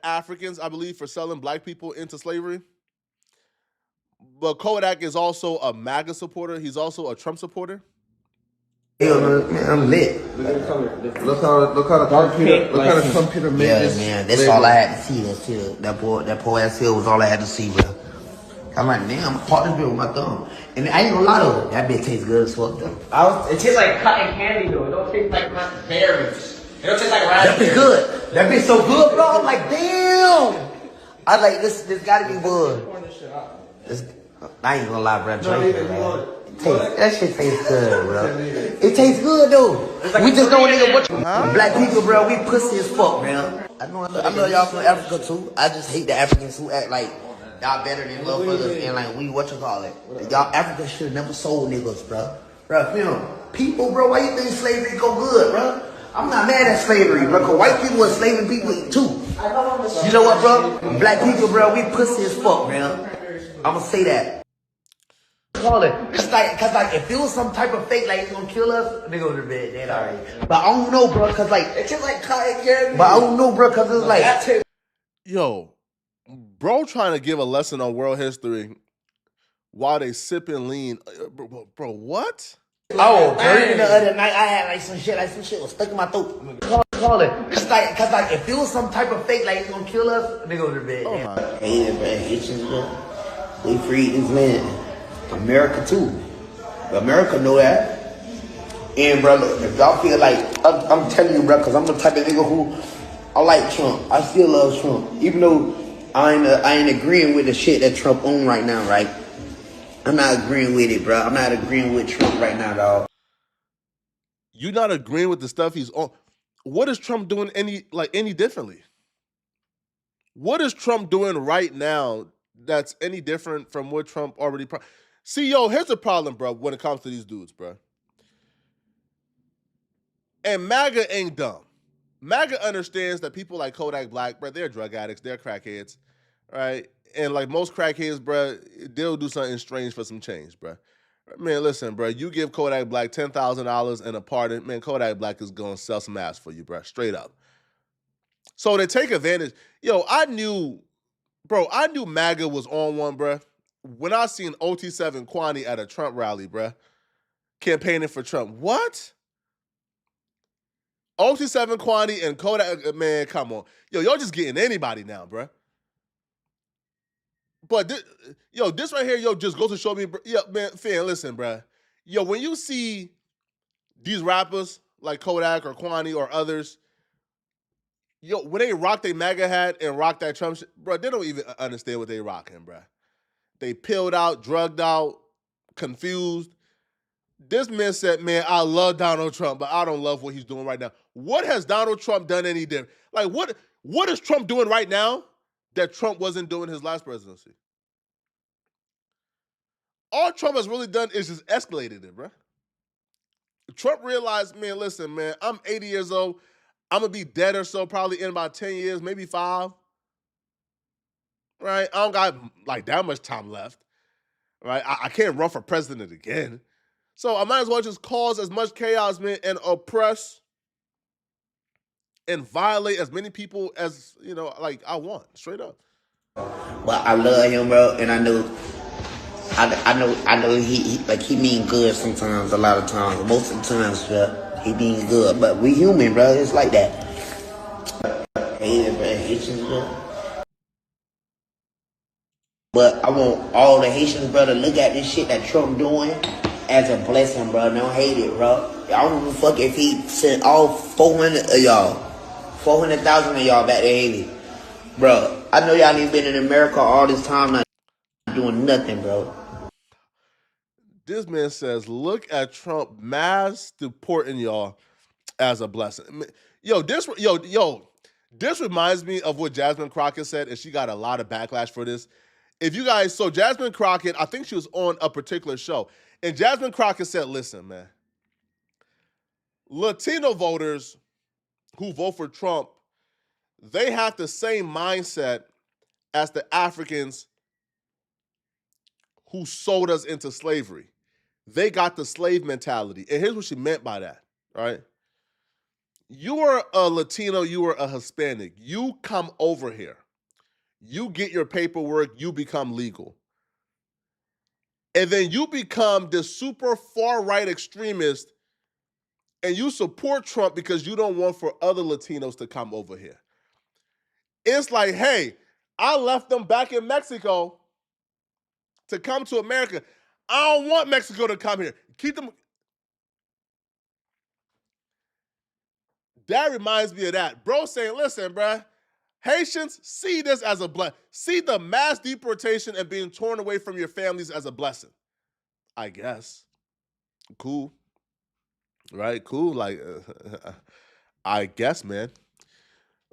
Speaker 1: Africans, I believe, for selling black people into slavery. But Kodak is also a MAGA supporter. He's also a Trump supporter.
Speaker 8: Man, I'm lit.
Speaker 3: Look how the computer made this.
Speaker 8: Yeah, man, that's all I had to see. That poor ass hill was all I had to see, bro. I'm like, damn, I'm part this bit with my thumb. And I ain't gonna lie though, that bitch tastes good as fuck though.
Speaker 9: It tastes like cotton candy though. It don't taste like berries. It don't taste like raspberries.
Speaker 8: That bitch good. That bitch so good, bro. I'm like, damn. I like this gotta be good. I ain't gonna lie, bro. That shit tastes good, bro. It tastes good though. We just don't nigga what black people, bro, we pussy as fuck, man. I know y'all from Africa too. I just hate the Africans who act like y'all better than motherfuckers and like y'all Africans should have never sold niggas, bro. Bro, you know, people, bro, why you think slavery go good, bro? I'm not mad at slavery, bro, because white people are enslaving people too. You know what, bro? Black people, bro, we pussy as fuck, man. I'ma say that. Call it. Cause like if it was some type of fake like it's gonna kill us, nigga would have been dead already. But I don't know, bro, cause like it's just like cotton candy. But I don't know, bro, cause it's like
Speaker 1: Yo, bro trying to give a lesson on world history while they sipping lean. Bro, what?
Speaker 8: Oh, the other night I had like some shit was stuck in my throat. Call it. Cause like if it was some type of fake like it's gonna kill us, nigga would have been dead. Hey, man, Haitians, bro. We freed this man. America too. America know that. And bro, look, if y'all feel like I'm telling you, bro, cause I'm the type of nigga who I like Trump. I still love Trump, even though I ain't agreeing with the shit that Trump own right now, right? I'm not agreeing with it, bro. I'm not agreeing with Trump right now, dog.
Speaker 1: You not agreeing with the stuff he's on? What is Trump doing any differently? What is Trump doing right now that's any different from what Trump already? See, yo, here's the problem, bro, when it comes to these dudes, bro. And MAGA ain't dumb. MAGA understands that people like Kodak Black, bro, they're drug addicts, they're crackheads, right? And like most crackheads, bro, they'll do something strange for some change, bro. Man, listen, bro, you give Kodak Black $10,000 and a pardon, man, Kodak Black is going to sell some ass for you, bro, straight up. So they take advantage. Yo, I knew MAGA was on one, bro, when I seen OT7 Kwani at a Trump rally, bro, campaigning for Trump. What? OT7 Kwani and Kodak, man, come on. Yo, y'all just getting anybody now, bro. But this right here, just goes to show me, man, fan, listen, bro. When you see these rappers like Kodak or Kwani or others, when they rock their MAGA hat and rock that Trump shit, bro, they don't even understand what they rocking, bro. They pilled out, drugged out, confused. This man said, man, I love Donald Trump, but I don't love what he's doing right now. What has Donald Trump done any different? Like, what is Trump doing right now that Trump wasn't doing his last presidency? All Trump has really done is just escalated it, bro. Trump realized, man, listen, man, I'm 80 years old. I'm going to be dead or so probably in about 10 years, maybe 5. Right? I don't got like that much time left. Right? I can't run for president again. So I might as well just cause as much chaos, man, and oppress and violate as many people as, like I want, straight up.
Speaker 8: But I love him, bro, and I know he mean good sometimes, a lot of times. Most of the times, bro, he mean good. But we human, bro. It's like that. Haitians, bro. But I want all the Haitians, bro, to look at this shit that Trump doing as a blessing, bro. Don't hate it, bro. I don't give a fuck if he sent all 400 of y'all, 400,000 of y'all back to Haiti. Bro, I know y'all ain't been in America all this time not doing nothing, bro.
Speaker 1: This man says, look at Trump mass deporting y'all as a blessing. This reminds me of what Jasmine Crockett said, and she got a lot of backlash for this. So Jasmine Crockett, I think she was on a particular show, and Jasmine Crockett said, listen, man, Latino voters who vote for Trump, they have the same mindset as the Africans who sold us into slavery. They got the slave mentality. And here's what she meant by that, right? You are a Latino, you are a Hispanic. You come over here. You get your paperwork, you become legal. And then you become this super far-right extremist and you support Trump because you don't want for other Latinos to come over here. It's like, hey, I left them back in Mexico to come to America. I don't want Mexico to come here. Keep them. That reminds me of that. Bro saying, listen, bro, Haitians, see this as a blessing. See the mass deportation and being torn away from your families as a blessing. I guess. Cool. Right? Cool. Like, I guess, man.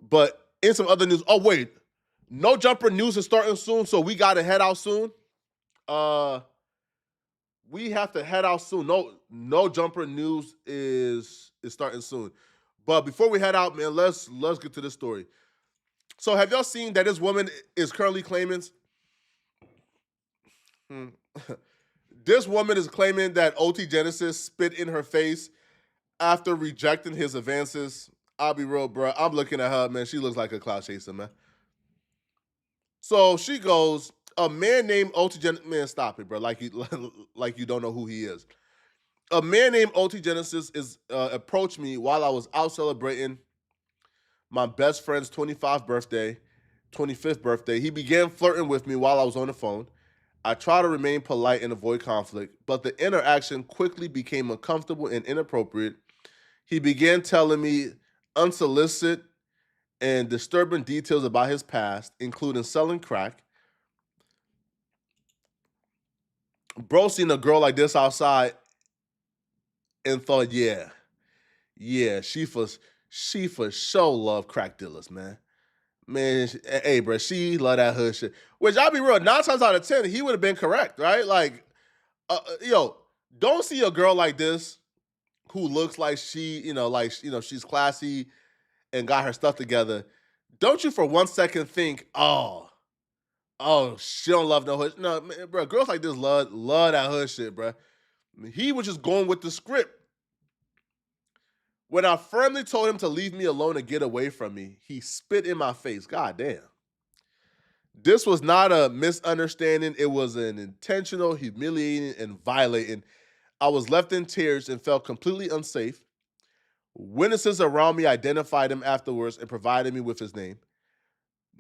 Speaker 1: But in some other news, oh, wait. No Jumper news is starting soon, so we got to head out soon. We have to head out soon. No Jumper news is starting soon. But before we head out, man, let's get to this story. So have y'all seen that this woman is currently claiming? This woman is claiming that OT Genesis spit in her face after rejecting his advances. I'll be real, bro. I'm looking at her, man. She looks like a cloud chaser, man. So she goes, a man named OT Genesis, man, stop it, bro. Like you don't know who he is. A man named OT Genesis approached me while I was out celebrating my best friend's 25th birthday. He began flirting with me while I was on the phone. I try to remain polite and avoid conflict, but the interaction quickly became uncomfortable and inappropriate. He began telling me unsolicited and disturbing details about his past, including selling crack. Bro seen a girl like this outside and thought, yeah, she for sure love crack dealers, man. Man, hey, bro, she love that hood shit. Which, I'll be real, 9 times out of 10, he would have been correct, right? Like, don't see a girl like this who looks like she's classy and got her stuff together. Don't you for 1 second think, oh, she don't love no hood. No, man, bro, girls like this love that hood shit, bro. He was just going with the script. When I firmly told him to leave me alone and get away from me, he spit in my face. God damn. This was not a misunderstanding. It was an intentional, humiliating, and violating. I was left in tears and felt completely unsafe. Witnesses around me identified him afterwards and provided me with his name.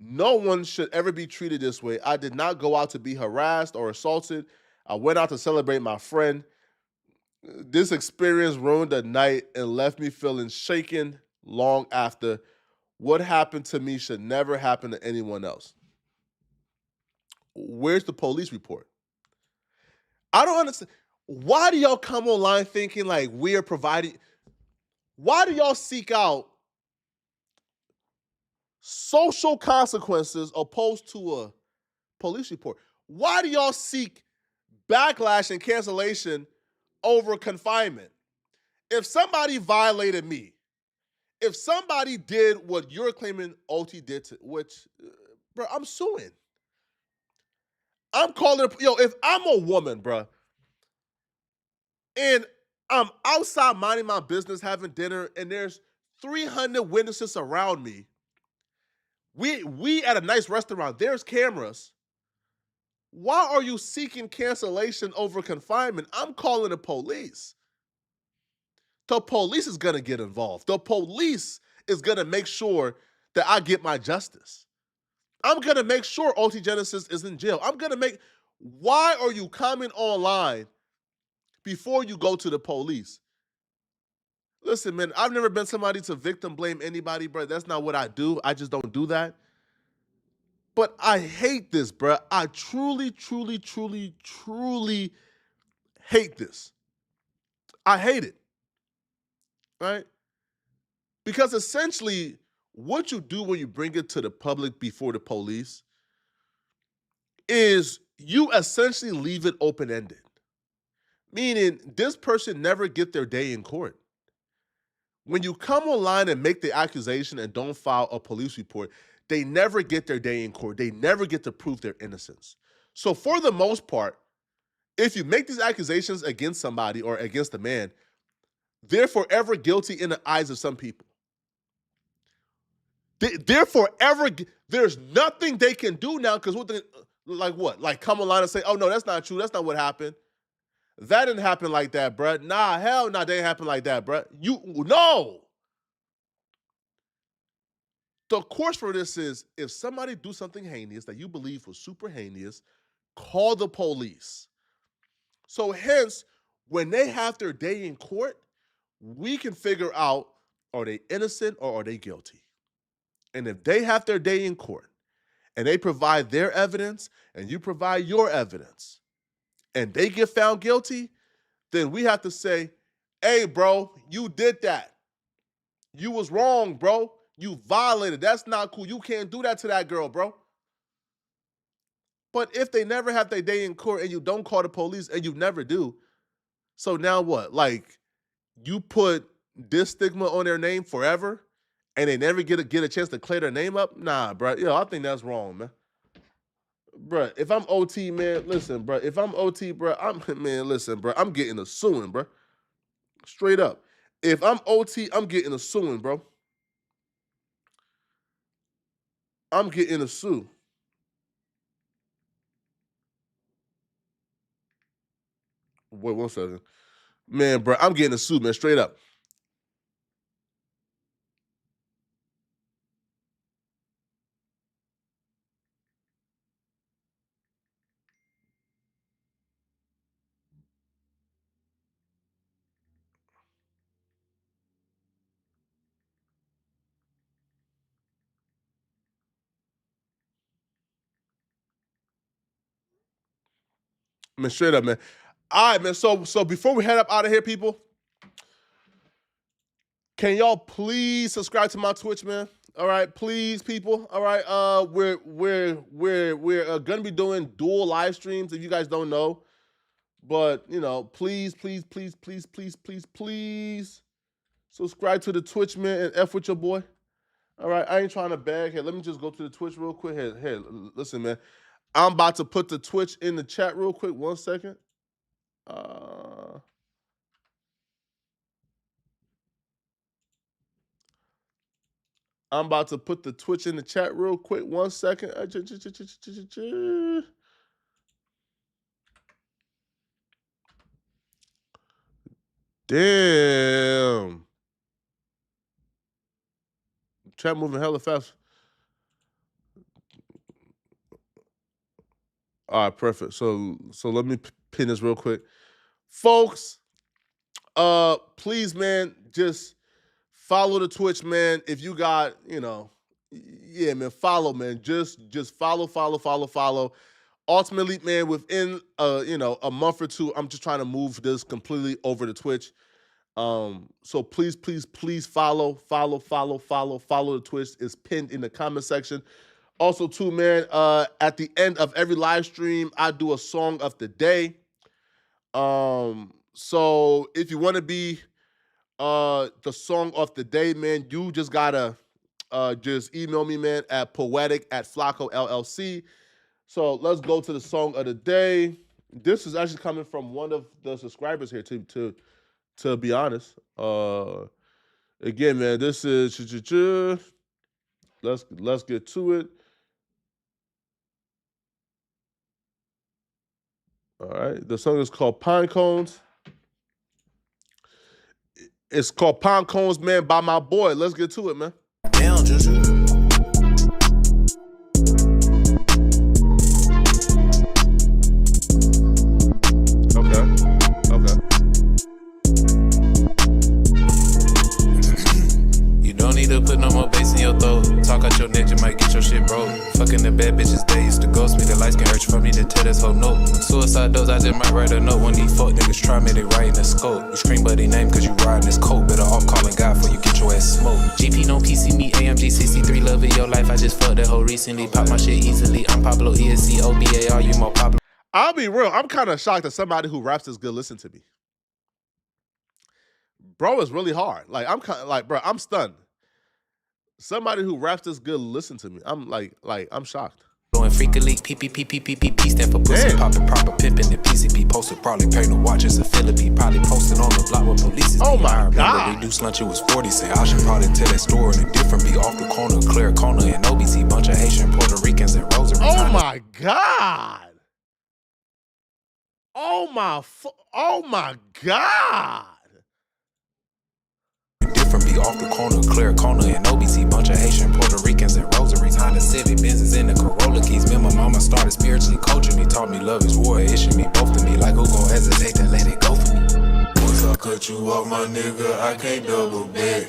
Speaker 1: No one should ever be treated this way. I did not go out to be harassed or assaulted. I went out to celebrate my friend. This experience ruined the night and left me feeling shaken long after. What happened to me should never happen to anyone else. Where's the police report? I don't understand. Why do y'all come online thinking like we are providing? Why do y'all seek out social consequences opposed to a police report? Why do y'all seek backlash and cancellation over confinement? If somebody violated me, if somebody did what you're claiming OT did to, which, bro, I'm suing. I'm calling, if I'm a woman, bro, and I'm outside minding my business, having dinner, and there's 300 witnesses around me. We at a nice restaurant, there's cameras. Why are you seeking cancellation over confinement? I'm calling the police. The police is gonna get involved. The police is gonna make sure that I get my justice. I'm gonna make sure OT Genesis is in jail. Why are you coming online before you go to the police? Listen, man, I've never been somebody to victim blame anybody, bro. That's not what I do. I just don't do that. But I hate this, bro. I truly, truly, truly, truly hate this. I hate it, right? Because essentially, what you do when you bring it to the public before the police is you essentially leave it open-ended. Meaning, this person never get their day in court. When you come online and make the accusation and don't file a police report, they never get their day in court. They never get to prove their innocence. So for the most part, if you make these accusations against somebody or against a man, they're forever guilty in the eyes of some people. They're forever, there's nothing they can do now because like come online and say, oh no, that's not true. That's not what happened. That didn't happen like that, bruh. Nah, hell no, they didn't happen like that, bruh. No. The course for this is if somebody do something heinous that you believe was super heinous, call the police. So hence, when they have their day in court, we can figure out, are they innocent or are they guilty? And if they have their day in court and they provide their evidence and you provide your evidence and they get found guilty, then we have to say, hey, bro, you did that. You was wrong, bro. You violated. That's not cool. You can't do that to that girl, bro. But if they never have their day in court and you don't call the police and you never do, so now what? Like, you put this stigma on their name forever and they never get a chance to clear their name up? Nah, bro. Yo, I think that's wrong, man. Bro, if I'm OT, man, listen, bro. If I'm OT, bro, listen, bro. I'm getting a suing, bro. Straight up. If I'm OT, I'm getting a suing, bro. I'm getting a sue. Wait 1 second. Man, bro, I'm getting a sue, man, straight up. Man, straight up, man. All right, man. So before we head up out of here, people, can y'all please subscribe to my Twitch, man? All right, please, people. All right, we're gonna be doing dual live streams if you guys don't know, but please, please, please, please, please, please, please subscribe to the Twitch, man, and F with your boy. All right, I ain't trying to bag. Here, let me just go to the Twitch real quick. Here, listen, man. I'm about to put the Twitch in the chat real quick. 1 second. I'm about to put the Twitch in the chat real quick. 1 second. Damn. Chat moving hella fast. All right, perfect. So let me pin this real quick. Folks, please, man, just follow the Twitch, man. If you got, yeah, man, follow, man. Just follow. Ultimately, man, within a month or two, I'm just trying to move this completely over to Twitch. So please follow the Twitch. It's pinned in the comment section. Also, too, man, at the end of every live stream, I do a song of the day. So if you want to be the song of the day, man, you just gotta just email me, man, at poetic@Flacco LLC. So let's go to the song of the day. This is actually coming from one of the subscribers here, to be honest. Again, man, this is let's get to it. All right, the song is called Pine Cones. It's called Pine Cones, man, by my boy. Let's get to it, man.
Speaker 10: Damn, Juju.
Speaker 1: Okay.
Speaker 10: You don't need to put no more bass in your throat. Talk out your neck, you might get your shit broke. Fucking the bad bitches, they used to ghost me. The lights can hurt you for me to tell this whole note. Suicide dose, I just might write a note. When these fuck niggas try me, they write in the scope. You scream by their name cause you riding this coat. Better off calling God before you get your ass smoked. GP no PC, me AMG 63, love of your life. I just fucked that hoe recently. Pop my shit easily. I'm Pablo ESC, OBAR, you more Pablo.
Speaker 1: I'll be real. I'm kind of shocked that somebody who raps this good listen to me. Bro, it's really hard. Like, I'm kind of like, bro, I'm stunned. Somebody who raps this good listen to me. I'm like I'm shocked.
Speaker 10: Blowing freakily, PPPPPP stand for pussy poppin', proper pimpin'. The PCP posted probably pay no watches a Philippine. Probably posted on the block with police.
Speaker 1: Oh my God.
Speaker 10: Reduced lunch, it was 40. Say I should probably tell that story in a different beat. Off the corner, clear corner, and OBC. Bunch of Haitian, Puerto Ricans, and Rosaries.
Speaker 1: Oh my God. Oh my God.
Speaker 10: Different be off the corner, clear corner, and OBC. Bunch of Haitian, Puerto Ricans, and Rosaries. Honda Civic, Benzes in the Corolla keys. Me and my mama started spiritually coaching me. Taught me love is war, issued me both to me. Like who gon' hesitate to let it go for me? Once I cut you off, my nigga, I can't double back.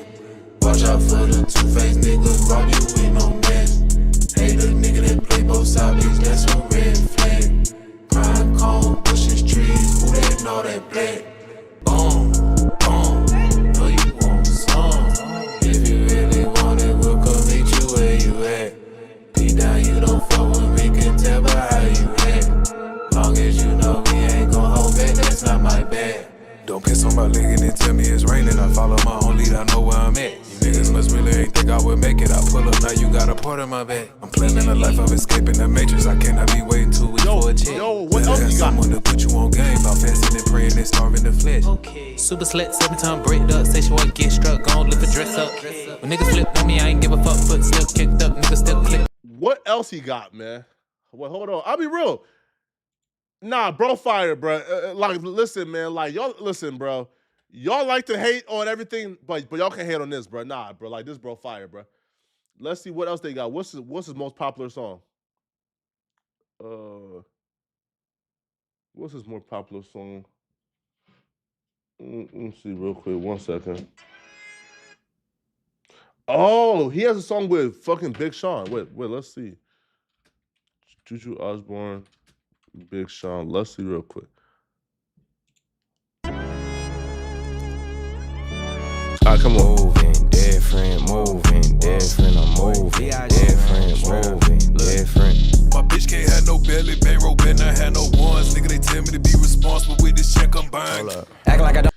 Speaker 10: Watch out for the two-faced niggas, rob you with no match. Hate a nigga that play both sides, that's a red flag. Pine cone, bushes, trees, who that know that black? Boom, boom, know you want some. If you really want it, we'll come meet you where you at. Deep down, you don't fuck with me, can tell by how you act. Long as you know we ain't gon' hold back, that's not my bad. Don't piss on my leg and then tell me it's raining. I follow my own lead, I know where I'm at. You niggas must really ain't think I would make it. I pull up, now you got a part of my back. I'm planning a life of escaping the matrix. I cannot be waiting 2 weeks for a check.
Speaker 1: What else you got?
Speaker 10: Someone to put you on game. About fasting and praying and starving the flesh. Okay. Super slut, 7-time bricked up. Say she wanna get struck, gon' lift a dress up. When niggas flip on me, I ain't give a fuck. Foot still kicked up, niggas still click.
Speaker 1: What else he got, man? Well, hold on. I'll be real. Nah, bro, fire, bro. Like, listen, man. Like, y'all, listen, bro. Y'all like to hate on everything, but y'all can't hate on this, bro. Nah, bro. Like, this bro fire, bro. Let's see what else they got. What's his most popular song? What's his more popular song? Let me see real quick. 1 second. Oh, he has a song with fucking Big Sean. Wait, let's see. Juju Osborne, Big Sean. Let's see real quick. All right, come on.
Speaker 10: Moving, different, I'm moving, different, different. My bitch can't have no belly, bankroll, better not have no ones. Nigga, they tell me to be responsible with this check I'm buying.
Speaker 3: Act like I don't.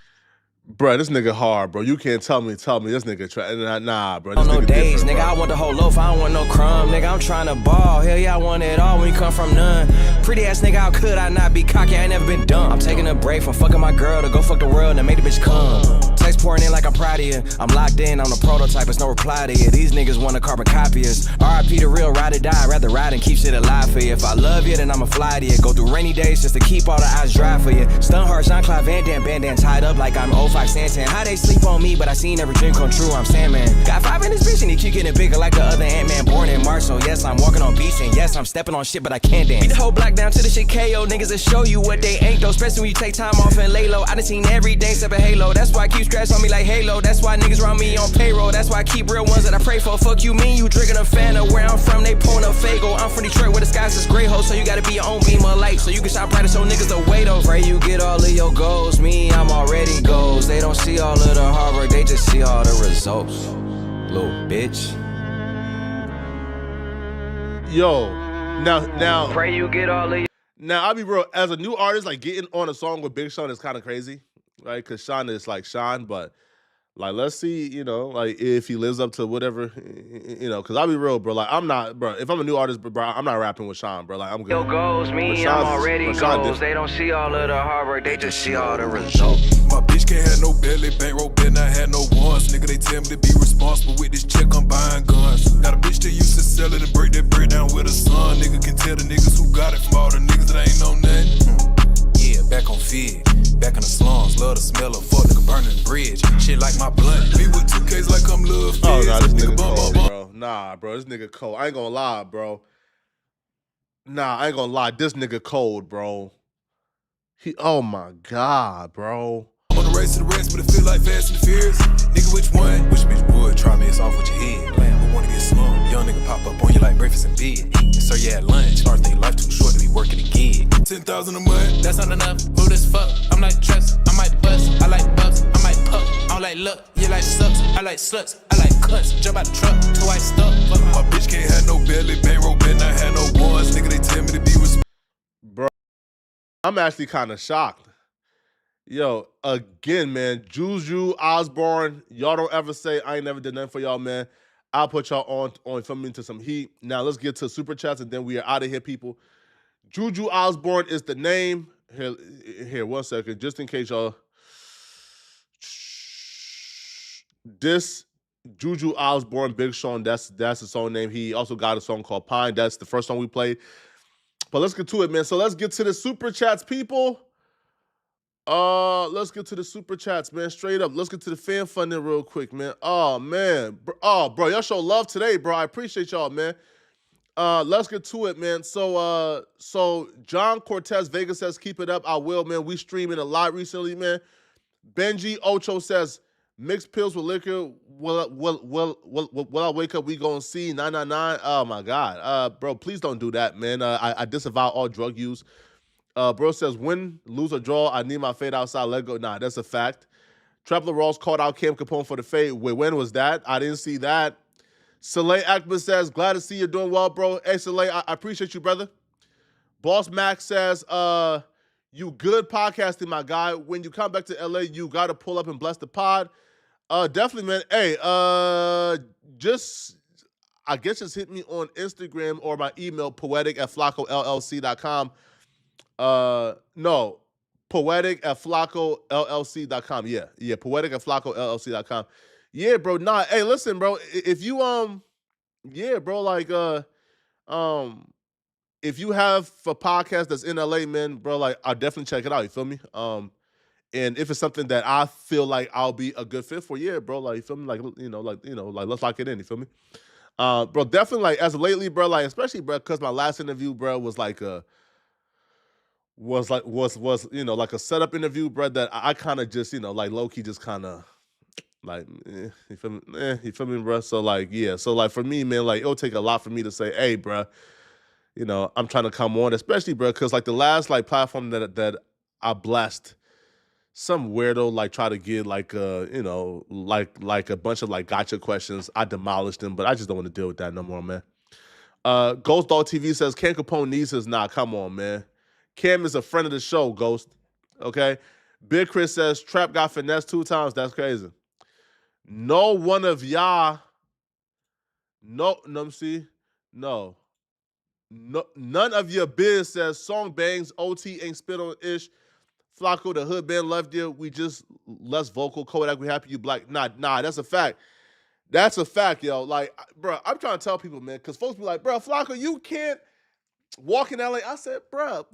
Speaker 1: Bro, this nigga hard, bro. You can't tell me this nigga nah, bro.
Speaker 11: This
Speaker 1: nigga
Speaker 11: no days,
Speaker 1: nigga.
Speaker 11: I want the whole loaf, I don't want no crumb, nigga. I'm trying to ball. Hell yeah, I want it all when you come from none. Pretty ass nigga, how could I not be cocky? I ain't never been dumb. I'm taking a break from fucking my girl to go fuck the world and make the bitch come. flex pouring in like I'm proud of you. I'm locked in, I'm the prototype, it's no reply to you. These niggas want to carbon copy us. RIP the real, ride or die, I'd rather ride and keep shit alive for you. If I love you, then I'ma fly to you. Go through rainy days just to keep all the eyes dry for you. Stun hard, Jean-Claude Van Damme, bandana tied up like I'm 05 Santan. How they sleep on me, but I seen every dream come true, I'm Sandman. Got 5 in this bitch and he keep getting bigger like the other Ant-Man born in March. So yes, I'm walking on beats and yes, I'm stepping on shit, but I can't dance. Beat the whole block down to the shit KO. Niggas that show you what they ain't though, especially when you take time off and lay low. I done seen everything except a halo. That's why I keep scratch on me like Halo. That's why niggas around me on payroll. That's why I keep real ones that I pray for. Fuck you mean you drinking a Fanta. Where I'm from, they pulling a Fago. I'm from Detroit where the skies is gray ho. So you gotta be your own beam of light so you can shine brighter so niggas the way though. Pray you get all of your goals. Me, I'm already goals. They don't see all of the hard work, they just see all the results. Little bitch.
Speaker 1: Yo, now.
Speaker 11: Pray you get all of your.
Speaker 1: Now, I'll be real. As a new artist, like getting on a song with Big Sean is kind of crazy, right? Because Sean is like Sean, but like let's see, like if he lives up to whatever, Because I'll be real, bro. Like I'm not, bro. If I'm a new artist, bro, I'm not rapping with Sean, bro. Like I'm good.
Speaker 11: Your goals, me, I'm already goals. They don't see all of the hard work, they just see all the results.
Speaker 10: My bitch can't have no belly, bankroll, bet not had no ones. Nigga, they tell me to be responsible with this check, I'm buying guns. Got a bitch that used to sell it and break that bread down with her son. Nigga can tell the niggas who got it from all the niggas that ain't know nothing. Yeah, back on feed, back in the slums, love the smell of fuck nigga burning the bridge. Shit like my blunt, me with 2Ks like I'm love feds.
Speaker 1: Oh, nah, this nigga cold, bro. Nah, bro, this nigga cold. I ain't gonna lie, bro. Nah, I ain't gonna lie. This nigga cold, bro. Oh my God, bro.
Speaker 10: I'm on the race to the rest, but it feel like Fast and the Furious. Nigga, which one? Which bitch would try me? It's off with your head. Who wanna get slummed? Young nigga pop up on you like breakfast in bed. And so you at lunch. Start thinking life too short to be working a gig. 10,000 a month. That's not enough. Who this fuck? I'm like trust. I might bust. I like bucks. I might puck. I don't like luck. You like sucks. I like sluts. I like cuts. Jump out the truck. Till I stuck. My bitch can't have no belly. Bankroll, bet not have no ones. Nigga, they tell me to be responsible.
Speaker 1: Bro, I'm actually kind of shocked. Yo, again, man, Juju, Osborne, y'all don't ever say I ain't never did nothing for y'all, man. I'll put y'all on from into some heat. Now let's get to Super Chats and then we are out of here, people. Juju Osborne is the name. Here, 1 second, just in case y'all. This Juju Osborne, Big Sean, that's his song name. He also got a song called Pine. That's the first song we played. But let's get to it, man. So let's get to the Super Chats, people. Let's get to the Super Chats, man. Straight up. Let's get to the fan funding real quick, man. Oh, man. Bro, y'all show love today, bro. I appreciate y'all, man. Let's get to it, man. So John Cortez Vega says, keep it up. I will, man. We streaming a lot recently, man. Benji Ocho says, mixed pills with liquor. Will I wake up? We gonna see 999. Oh my God, bro, please don't do that, man. I disavow all drug use. Bro says, win, lose, or draw, I need my fade outside. Let go. Nah, that's a fact. Trapler Ross called out Cam Capone for the fade. Wait, when was that? I didn't see that. Saleh Akbar says, glad to see you're doing well, bro. Hey, Saleh, I appreciate you, brother. Boss Max says, you good podcasting, my guy. When you come back to LA, you got to pull up and bless the pod. Definitely, man. Hey, I guess just hit me on Instagram or my email, poetic@flaccollc.com. No, poetic@flaccollc.com. Yeah, poetic@flaccollc.com. Yeah, bro. Nah, hey, listen, bro. If you yeah, bro. Like if you have a podcast that's in LA, man, bro, like I'll definitely check it out. You feel me? And if it's something that I feel like I'll be a good fit for, yeah, bro, like you feel me? Like let's lock it in. You feel me? Bro, definitely like as of lately, bro, like especially, bro, because my last interview, bro, was like a a setup interview, bro, that I kind of just like low key just kind of like you feel me, bro? So like yeah, so like for me, man, like it'll take a lot for me to say, hey, bro, I'm trying to come on, especially, bro, because like the last like platform that I blessed. Some weirdo like try to get like like a bunch of like gotcha questions. I demolished them, but I just don't want to deal with that no more, man. Ghost Dog TV says Cam Capone needs his. Nah, come on, man. Cam is a friend of the show, Ghost. Okay. Big Chris says Trap got finessed 2 times. That's crazy. No one of y'all. No, none of your biz says song bangs. OT ain't spit on ish. Flacco, the hood band left you. We just less vocal. Kodak, we happy you black. Nah, that's a fact. That's a fact, yo. Like, bro, I'm trying to tell people, man, because folks be like, bro, Flacco, you can't walk in LA. I said, bro,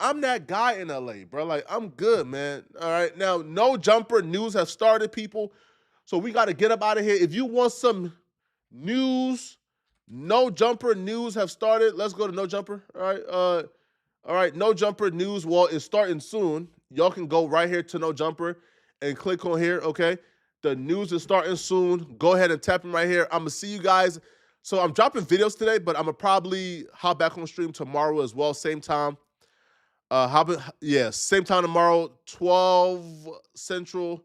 Speaker 1: I'm that guy in LA, bro. Like, I'm good, man. All right. Now, no jumper news have started, people. So we got to get up out of here. If you want some news, no jumper news have started. Let's go to no jumper. All right. All right. No jumper news. Well, it's starting soon. Y'all can go right here to no jumper and click on here. Okay. The news is starting soon. Go ahead and tap in right here. I'm going to see you guys. So I'm dropping videos today, but I'm going to probably hop back on stream tomorrow as well. Same time. Same time tomorrow, 12 Central.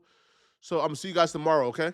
Speaker 1: So I'm going to see you guys tomorrow, okay?